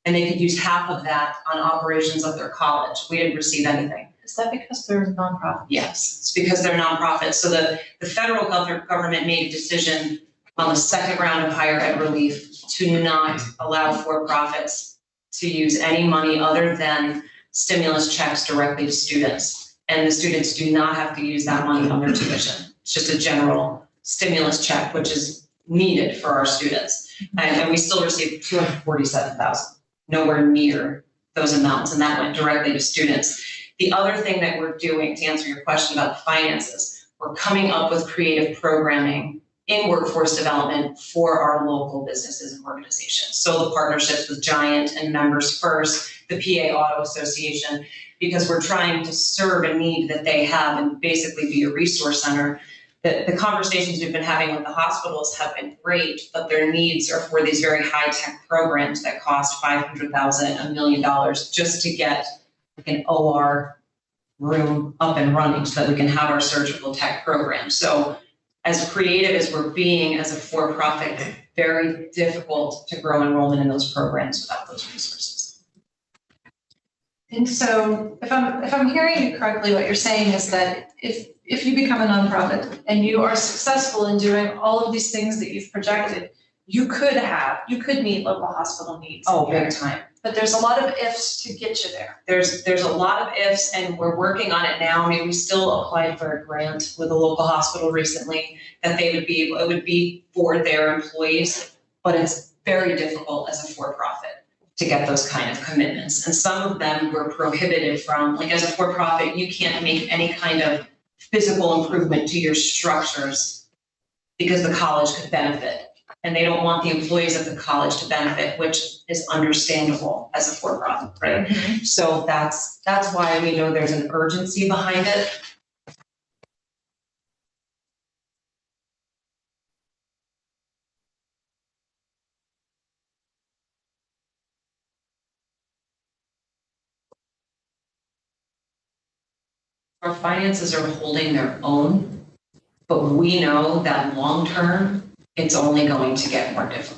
D: And they could use half of that on operations of their college. We didn't receive anything.
E: Is that because they're nonprofit?
D: Yes, it's because they're nonprofits. So the federal government made a decision on the second round of higher ed relief to not allow for-profits to use any money other than stimulus checks directly to students. And the students do not have to use that money on their tuition. It's just a general stimulus check, which is needed for our students. And we still received 247,000, nowhere near those amounts, and that went directly to students. The other thing that we're doing, to answer your question about the finances, we're coming up with creative programming in workforce development for our local businesses and organizations. So the partnerships with Giant and Members First, the PA Auto Association, because we're trying to serve a need that they have and basically be a resource center. The conversations we've been having with the hospitals have been great, but their needs are for these very high-tech programs that cost $500,000, $1 million just to get an OR room up and running so that we can have our surgical tech program. So as creative as we're being as a for-profit, very difficult to grow enrollment in those programs without those resources.
E: And so if I'm hearing you correctly, what you're saying is that if you become a nonprofit and you are successful in doing all of these things that you've projected, you could meet local hospital needs.
D: Oh, big time.
E: But there's a lot of ifs to get you there.
D: There's a lot of ifs, and we're working on it now. I mean, we still applied for a grant with a local hospital recently that it would be for their employees, but it's very difficult as a for-profit to get those kind of commitments. And some of them were prohibited from, like as a for-profit, you can't make any kind of physical improvement to your structures because the college could benefit. And they don't want the employees of the college to benefit, which is understandable as a for-profit, right?
E: Mm-hmm.
D: So that's why we know there's an urgency behind it. Our finances are holding their own, but we know that long-term, it's only going to get more difficult.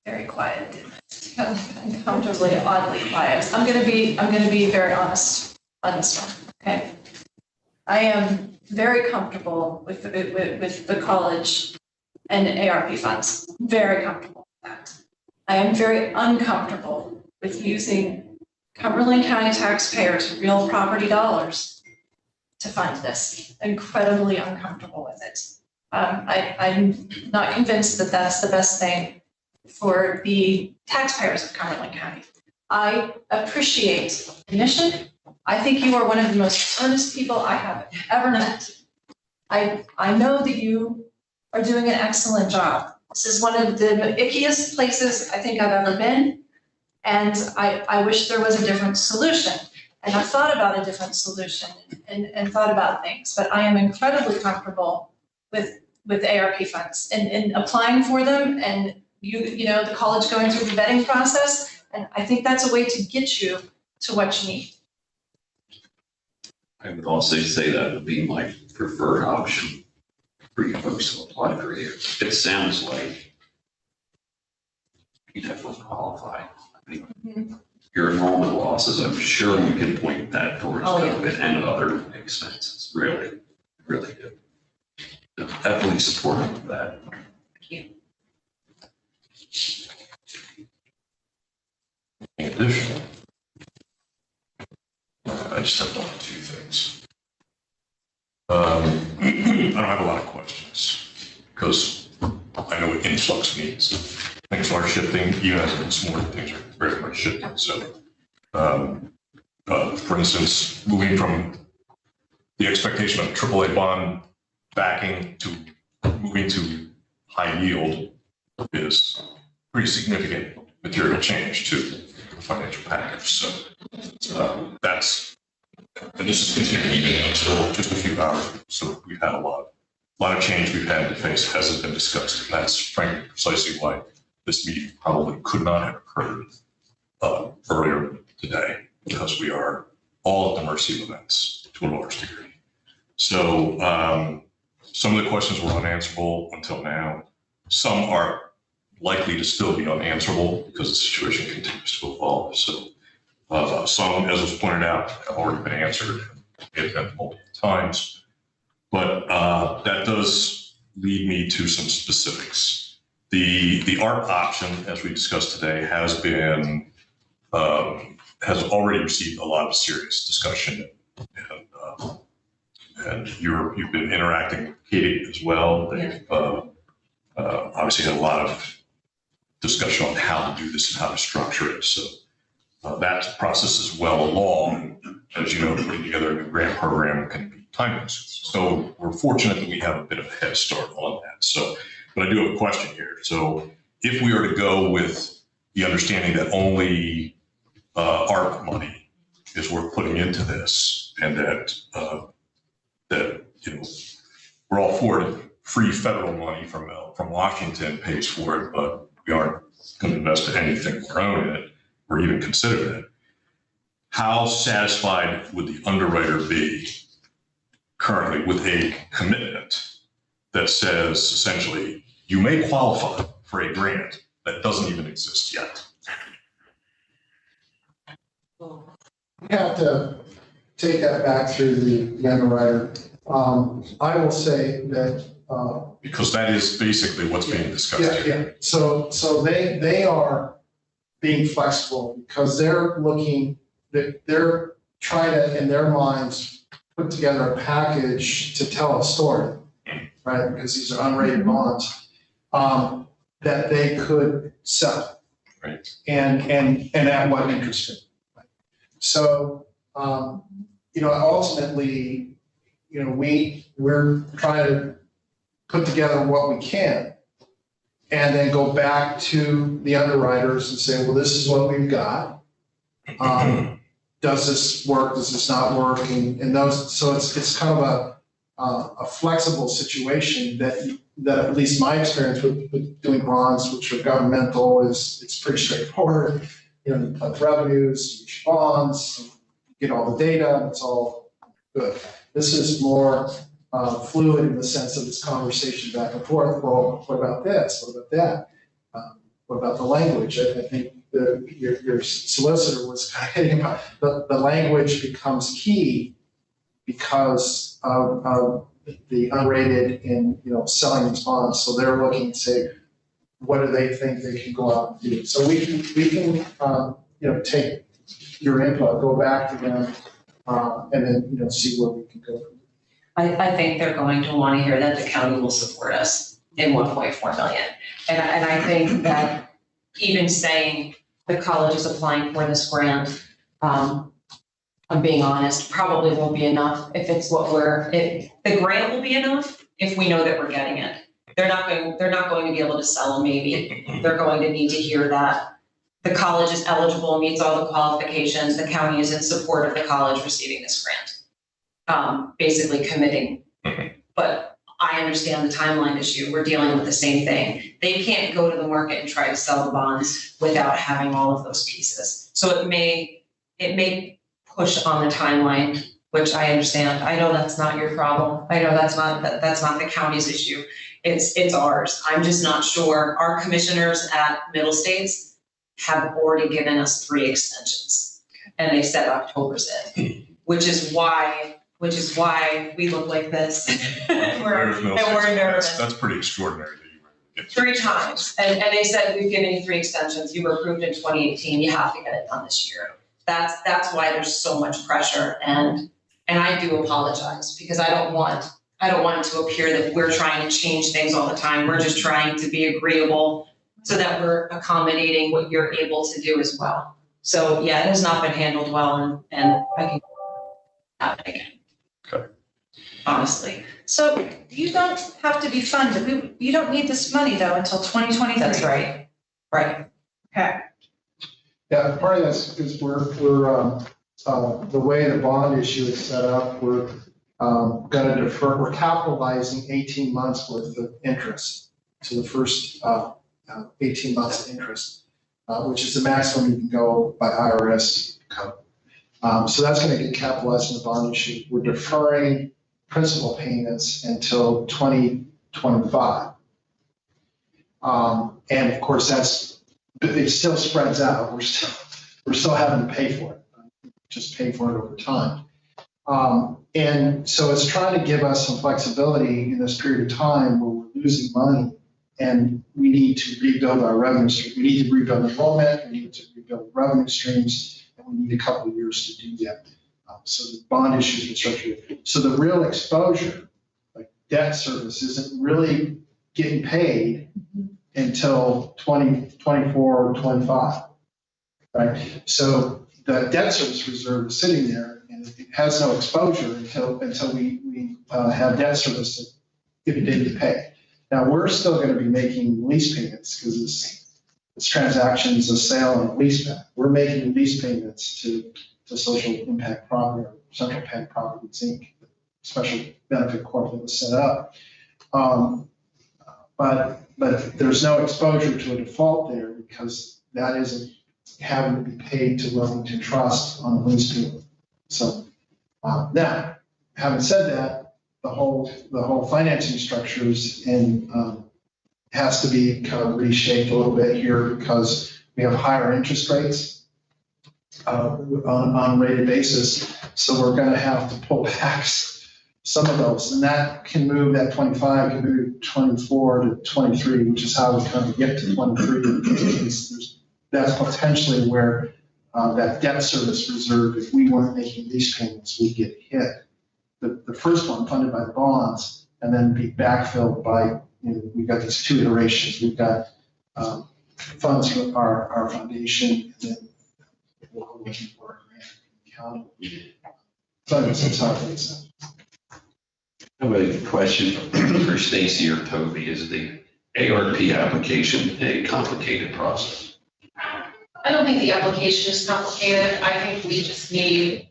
E: Very quiet, uncomfortably, oddly quiet. I'm gonna be very honest on this one, okay? I am very comfortable with the college and ARP funds, very comfortable with that. I am very uncomfortable with using Cumberland County taxpayers' real property dollars to fund this, incredibly uncomfortable with it. I'm not convinced that that's the best thing for the taxpayers of Cumberland County. I appreciate the mission. I think you are one of the most earnest people I have ever met. I know that you are doing an excellent job. This is one of the ickiest places I think I've ever been. And I wish there was a different solution. And I've thought about a different solution and thought about things, but I am incredibly comfortable with ARP funds and applying for them, and you know, the college going through the vetting process. And I think that's a way to get you to what you need.
C: I would also say that would be my preferred option for you folks to apply for here. It sounds like you definitely qualify. I mean, your enrollment losses, I'm sure you can point that towards COVID and other expenses. Really, really good. I'm definitely supportive of that.
D: Thank you.
A: In addition, I just have one or two things. I don't have a lot of questions because I know what influx means. Things are shifting, even as it's more, things are very much shifting. So, for instance, moving from the expectation of AAA bond backing to moving to high yield is pretty significant material change to the financial package. So that's And this is continuing until just a few hours. So we've had a lot of change we've had to face as has been discussed. And that's frankly precisely why this meeting probably could not have occurred earlier today, because we are all at the mercy of events to a large degree. So some of the questions were unanswerable until now. Some are likely to still be unanswerable because the situation continues to evolve. So some, as was pointed out, have already been answered multiple times. But that does lead me to some specifics. The ARP option, as we discussed today, has already received a lot of serious discussion, and you've been interacting with Katie as well. They've obviously had a lot of discussion on how to do this and how to structure it. So that process is well along. As you know, putting together a new grant program can be time consuming. So we're fortunate that we have a bit of a head start on that. So, but I do have a question here. So if we are to go with the understanding that only ARP money is worth putting into this, and that we're all for it. Free federal money from Washington pays for it, but we aren't going to invest anything of our own in it or even consider it. How satisfied would the underwriter be currently with a commitment that says essentially you may qualify for a grant that doesn't even exist yet?
F: You have to take that back through the underwriter. I will say that.
A: Because that is basically what's being discussed here.
F: Yeah. So they are being flexible because they're trying to, in their minds, put together a package to tell a story, right? Because these are unrated bonds that they could sell.
A: Right.
F: And at what interest rate. Right? So, ultimately, we're trying to put together what we can and then go back to the underwriters and say, well, this is what we've got. Does this work? Does this not work? And those, so it's kind of a flexible situation that at least my experience with doing bonds, which are governmental, it's pretty straightforward. You collect revenues, you issue bonds, you get all the data, and it's all good. This is more fluid in the sense of this conversation back and forth. Well, what about this? What about that? What about the language? I think your solicitor was kind of hitting about the language becomes key because of the unrated in selling these bonds. So they're looking to say, what do they think they can go out and do? So we can take your input, go back to them, and then see where we can go.
D: I think they're going to want to hear that the county will support us in 1.4 million. And I think that even saying the college is applying for this grant, I'm being honest, probably won't be enough if it's the grant will be enough if we know that we're getting it. They're not going to be able to sell a maybe. They're going to need to hear that the college is eligible, meets all the qualifications, the county is in support of the college receiving this grant. Basically committing. But I understand the timeline issue. We're dealing with the same thing. They can't go to the market and try to sell the bonds without having all of those pieces. So it may push on the timeline, which I understand. I know that's not your problem. I know that's not the county's issue. It's ours. I'm just not sure. Our commissioners at Middle States have already given us 3 extensions, and they said October's it, which is why we look like this. we're nervous.
A: That's pretty extraordinary.
D: 3 times, and they said, we've given you 3 extensions. You were approved in 2018. You have to get it done this year. That's why there's so much pressure, and I do apologize because I don't want it to appear that we're trying to change things all the time. We're just trying to be agreeable so that we're accommodating what you're able to do as well. So yeah, it has not been handled well, and I can happen again.
A: Okay.
D: Honestly.
E: So you don't have to be funded. You don't need this money though until 2023.
D: That's right. Right.
E: Okay.
F: Yeah, part of this is we're the way the bond issue is set up, we're going to defer, we're capitalizing 18 months worth of interest. So the first 18 months of interest, which is the maximum you can go by IRS code. So that's going to get capitalized in the bond issue. We're deferring principal payments until 2025. And of course, it still spreads out. We're still having to pay for it, just pay for it over time. And so it's trying to give us some flexibility in this period of time where we're losing money and we need to rebuild our revenue stream. We need to rebuild enrollment, we need to rebuild revenue streams, and we need a couple of years to do that. So the bond issue is structured. So the real exposure, like debt service, isn't really getting paid until 2024 or 25, right? So the debt service reserve is sitting there and it has no exposure until we have debt service if it didn't get paid. Now, we're still going to be making lease payments because it's transactions, a sale and a lease back. We're making lease payments to Social Impact Property or Central Penn Properties Inc., special benefit corp that was set up. But there's no exposure to a default there because that isn't having to be paid to Wilmington Trust on the lease payment. So now, having said that, the whole financing structures and has to be kind of reshaped a little bit here because we have higher interest rates on a rated basis. So we're going to have to pull back some of those, and that can move that 25 can move 24 to 23, which is how we kind of get to 23. That's potentially where that debt service reserve, if we weren't making these payments, would get hit. The first one funded by the bonds and then be backfilled by, we've got these two iterations. We've got funds from our foundation and then we're looking for a grant county. So that's how it is.
C: I have a question for Stacy or Toby. Is the ARP application a complicated process?
B: I don't think the application is complicated. I think we just need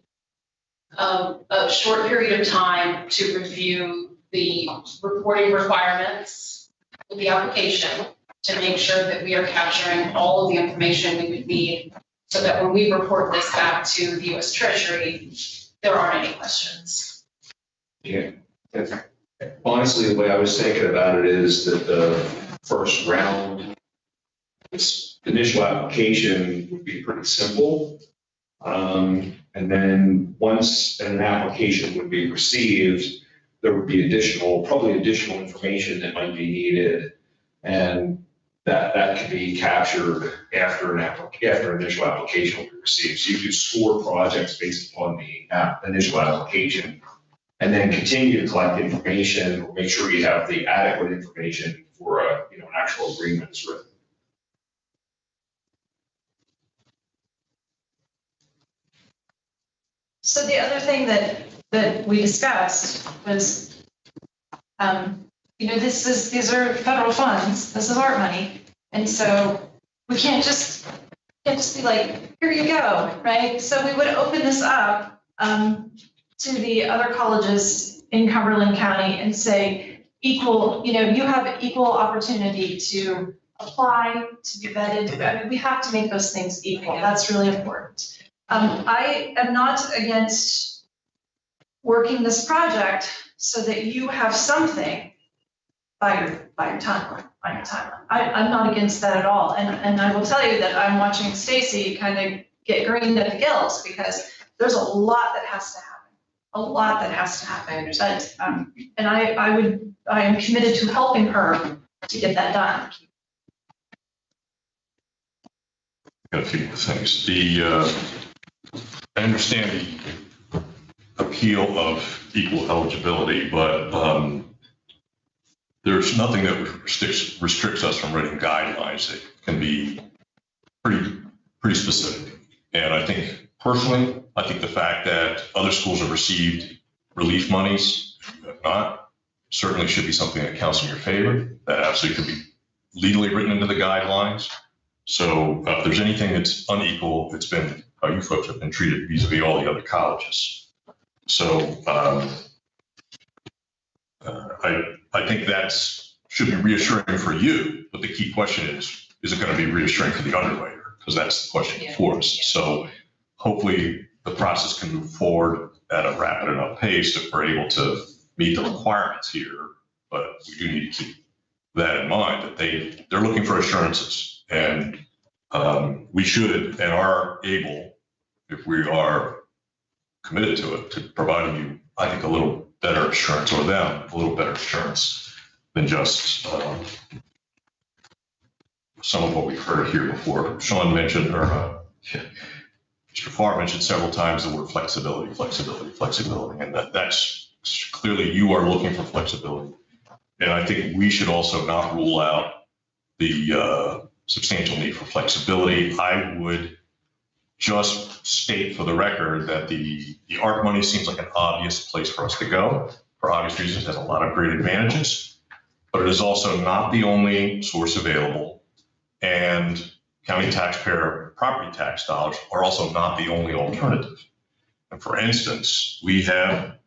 B: a short period of time to review the reporting requirements of the application to make sure that we are capturing all of the information we would need so that when we report this back to the U.S. Treasury, there aren't any questions.
I: Yeah. Honestly, the way I was thinking about it is that the first round, this initial application would be pretty simple. And then once an application would be received, there would be probably additional information that might be needed. And that could be captured after an initial application will be received. So you could score projects based upon the initial application and then continue to collect information or make sure you have the adequate information for an actual agreement is written.
E: So the other thing that we discussed was, these are federal funds, this is our money. And so we can't just be like, here you go, right? So we would open this up to the other colleges in Cumberland County and say, you have equal opportunity to apply, to be vetted. I mean, we have to make those things equal. That's really important. I am not against working this project so that you have something by your timeline. I'm not against that at all. And I will tell you that I'm watching Stacy kind of get greened at the gills because there's a lot that has to happen. But, and I am committed to helping her to get that done.
A: Got a few things. I understand the appeal of equal eligibility, but there's nothing that restricts us from writing guidelines that can be pretty specific. And I think personally, I think the fact that other schools have received relief monies, if not, certainly should be something that counts in your favor. That absolutely could be legally written into the guidelines. So if there's anything that's unequal, it's been how you folks have been treated vis-a-vis all the other colleges. So I think that's should be reassuring for you, but the key question is it going to be reassuring for the underwriter? Because that's the question before us. So hopefully the process can move forward at a rapid enough pace that we're able to meet the requirements here. But we do need to keep that in mind, that they're looking for assurances. And we should and are able, if we are committed to it, to providing you, I think, a little better assurance, or them a little better assurance than just some of what we've heard here before. Sean mentioned, or Mr. Farr mentioned several times the word flexibility, and that's clearly you are looking for flexibility. And I think we should also not rule out the substantial need for flexibility. I would just state for the record that the ARP money seems like an obvious place for us to go. For obvious reasons, it has a lot of great advantages, but it is also not the only source available. And county taxpayer property tax dollars are also not the only alternative. And for instance, we are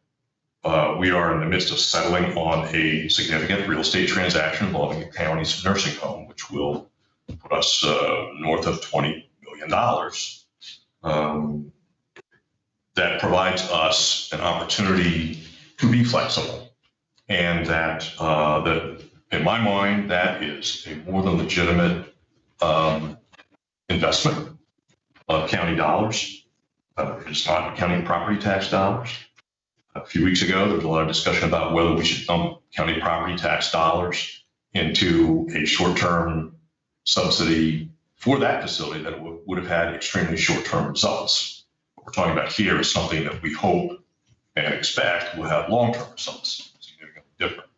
A: in the midst of settling on a significant real estate transaction involving the county's nursing home, which will put us north of $20 million. That provides us an opportunity to be flexible, and that in my mind, that is a more than legitimate investment of county dollars. It is not county property tax dollars. A few weeks ago, there was a lot of discussion about whether we should dump county property tax dollars into a short-term subsidy for that facility that would have had extremely short-term results. What we're talking about here is something that we hope and expect will have long-term results, significantly different.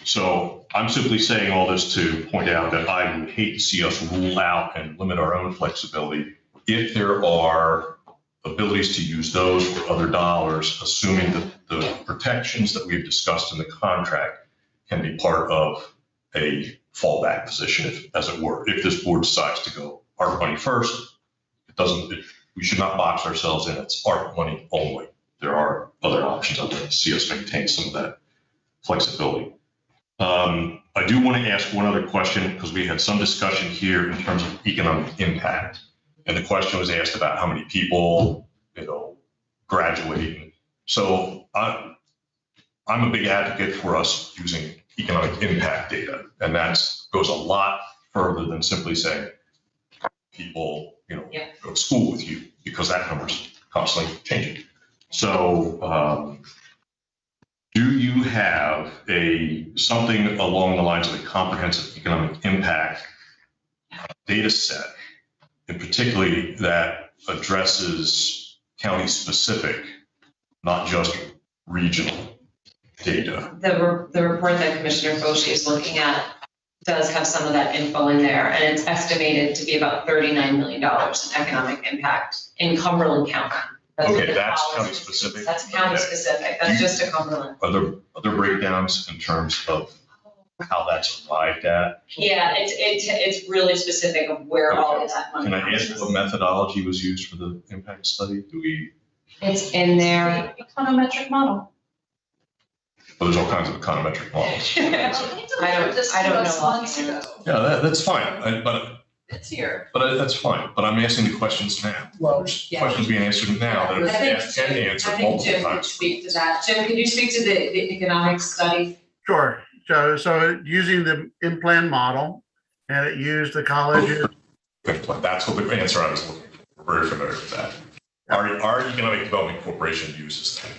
A: So I'm simply saying all this to point out that I would hate to see us rule out and limit our own flexibility if there are abilities to use those for other dollars, assuming that the protections that we've discussed in the contract can be part of a fallback position, as it were. If this board decides to go ARP money first, we should not box ourselves in. It's ARP money only. There are other options out there to see us maintain some of that flexibility. I do want to ask one other question, because we had some discussion here in terms of economic impact. And the question was asked about how many people, graduate. So I'm a big advocate for us using economic impact data. And that goes a lot further than simply saying people, go to school with you, because that number's constantly changing. So do you have something along the lines of a comprehensive economic impact data set, and particularly that addresses county specific, not just regional data?
D: The report that Commissioner Foshee is looking at does have some of that info in there, and it's estimated to be about $39 million in economic impact in Cumberland County.
A: Okay, that's county specific.
D: That's county specific. That's just a Cumberland.
A: Are there other breakdowns in terms of how that's arrived at?
D: Yeah, it's really specific of where all of that money
A: Can I
D: comes
A: ask what methodology was used for the impact study?
D: It's in there.
E: Econometric model.
A: Well, there's all kinds of econometric models.
D: I don't know.
E: Months ago.
A: Yeah, that's fine, but
E: It's here.
A: that's fine. But I'm asking the questions now.
F: Well,
A: There's questions being answered now that have asked and answered
D: I think
A: multiple
D: Jim could
A: times.
D: speak to that. Jim, could you speak to the economic study?
H: Sure. So using the in-plan model, and it used the colleges.
A: That's what the answer I was looking for. We're very familiar with that. Our Economic Development Corporation uses that.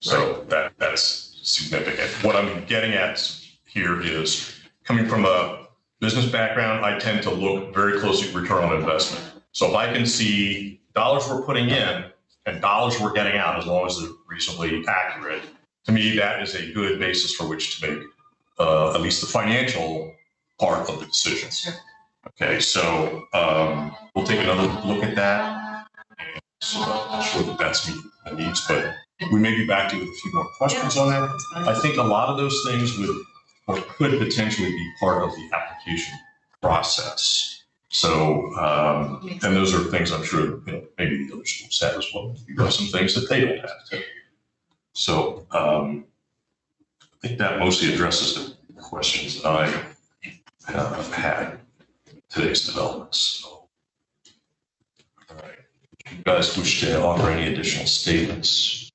A: So that's significant. What I'm getting at here is, coming from a business background, I tend to look very closely at return on investment. So if I can see dollars we're putting in and dollars we're getting out, as long as they're reasonably accurate, to me, that is a good basis for which to make at least the financial part of the decision.
D: Sure.
A: Okay, so we'll take another look at that. And so I'm not sure that that's meeting the needs, but we may be back to you with a few more questions on that. I think a lot of those things would or could potentially be part of the application process. So, and those are things I'm sure, maybe the other schools have as well. You have some things that they don't have too. So, I think that mostly addresses the questions that I have had today's developments. So, all right. You guys wish to offer any additional statements?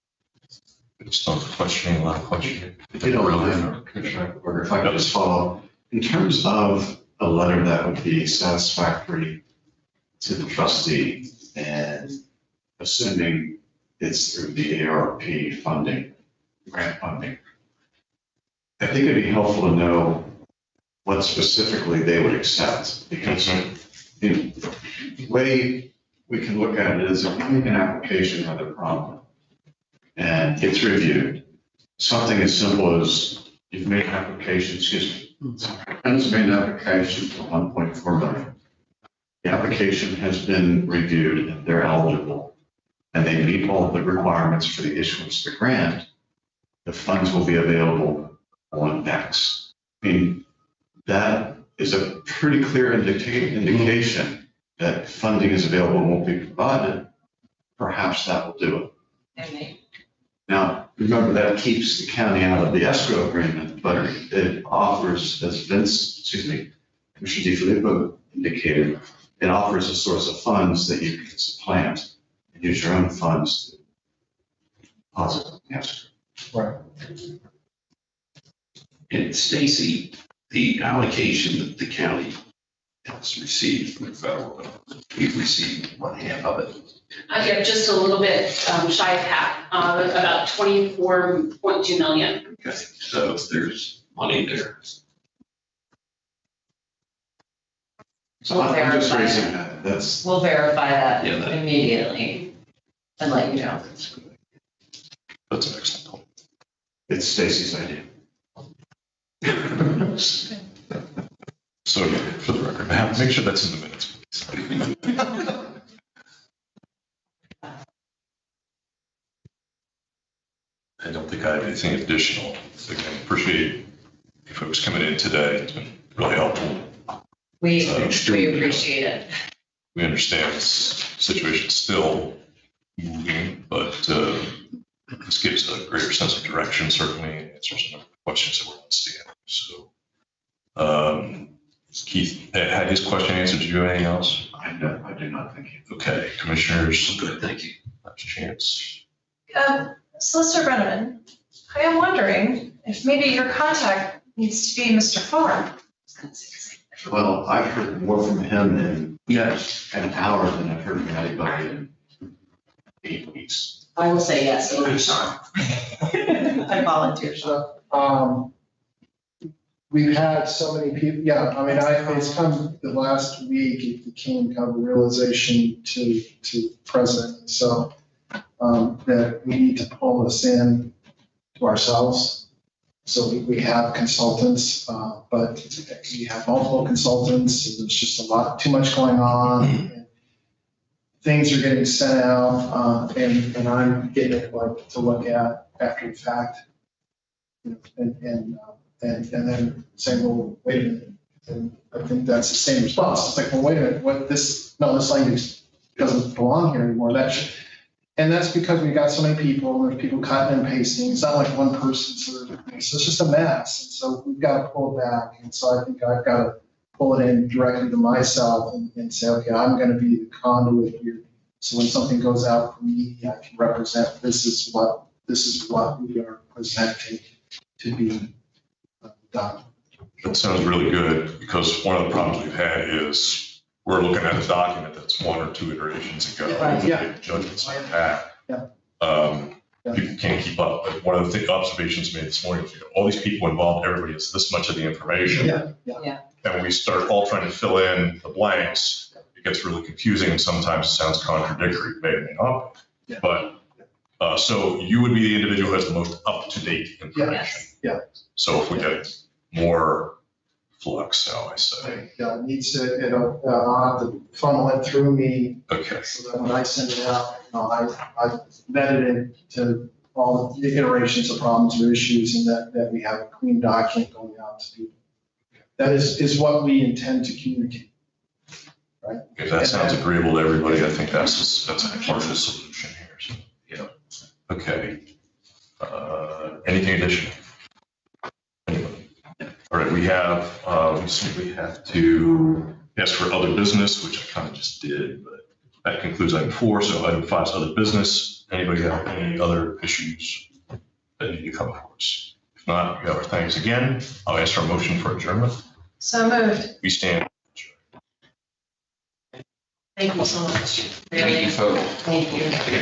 A: Based on questioning, a lot of questioning.
J: If you don't mind, Commissioner Porter, if I could just follow up. In terms of a letter that would be satisfactory to the trustee and assuming it's through the ARP funding, grant funding, I think it'd be helpful to know what specifically they would accept, because the way we can look at it is if you make an application with a problem and it's reviewed, something as simple as you've made an application, Penn's made an application for 1.4 million. The application has been reviewed and they're eligible and they meet all the requirements for the issuance of the grant, the funds will be available on X. I mean, that is a pretty clear indication that funding is available and won't be provided. Perhaps that will do it. Now, remember that keeps the county out of the escrow agreement, but it offers, as Commissioner DiFilippo indicated, it offers a source of funds that you can supplant and use your own funds to deposit the escrow.
F: Right.
C: And Stacy, the allocation that the county has received from the federal government, we've received one half of it.
B: Yeah, just a little bit shy of half, about 24.2 million.
C: Okay, so there's money there.
J: So I'm just raising that. That's,
D: We'll verify that
C: Yeah, that-
D: immediately and let you know.
A: That's an excellent point.
J: it's Stacy's idea.
A: So, for the record, make sure that's in the minutes, please. I don't think I have anything additional. Again, appreciate you folks coming in today. It's been really helpful.
D: We appreciate it.
A: We understand this situation is still moving, but this gives a greater sense of direction, certainly, and answers some of the questions that we're understanding. So, Keith had his question answered. Do you have anything else?
J: I do not think you.
A: Okay, commissioners.
C: Good, thank you.
A: Last chance.
E: Solicitor Brenneman, I am wondering if maybe your contact needs to be Mr. Farr.
J: Well, I've heard more from him in an hour than I've heard from anybody in 8 weeks.
D: I will say yes, it'll be Sean. I volunteer, Sean.
F: We've had so many people, it's come the last week, it became kind of a realization to the president. So that we need to pull this in to ourselves. So we have consultants, but we have multiple consultants. There's just too much going on. And things are getting sent out, and I'm getting it to look at after the fact. And then saying, well, wait a minute. And I think that's the same response. It's like, well, wait a minute, this language doesn't belong here anymore. And that's because we got so many people, there's people cutting and pasting. It's not like one person sort of thing. So it's just a mess. And so we've got to pull it back. And so I think I've got to pull it in directly to myself and say, okay, I'm going to be the conduit here. So when something goes out from me, I can represent, this is what we are presenting to be done.
A: That sounds really good, because one of the problems we've had is we're looking at a document that's one or two iterations ago.
D: Right.
F: Yeah.
A: Judgments like that.
F: Yeah.
A: People can't keep up. But one of the observations made this morning was, all these people involved, everybody has this much of the information.
F: Yeah.
A: And when we start all trying to fill in the blanks, it gets really confusing, and sometimes it sounds contradictory. It may or may not be.
F: Yeah.
A: But so you would be the individual who has the most up-to-date information.
F: Yeah.
A: So if we get more flux, shall I say.
F: It needs to, I'll have to funnel it through me
A: Okay.
F: so that when I send it out, I vetted it to all the iterations of problems or issues, and that we have a clean document going out to people. That is what we intend to communicate.
A: If that sounds agreeable to everybody, I think that's a partial solution here. So, yeah. Okay. Anything additional? Anybody? All right, we simply have to ask for other business, which I kind of just did, but that concludes item 4. So item 5 is other business. Anybody have any other issues that need to come before us? If not, we have our thanks again. I'll ask for a motion for adjournment.
E: So moved.
A: We stand.
B: Thank you so much.
C: Thank you, folks.
B: Thank you.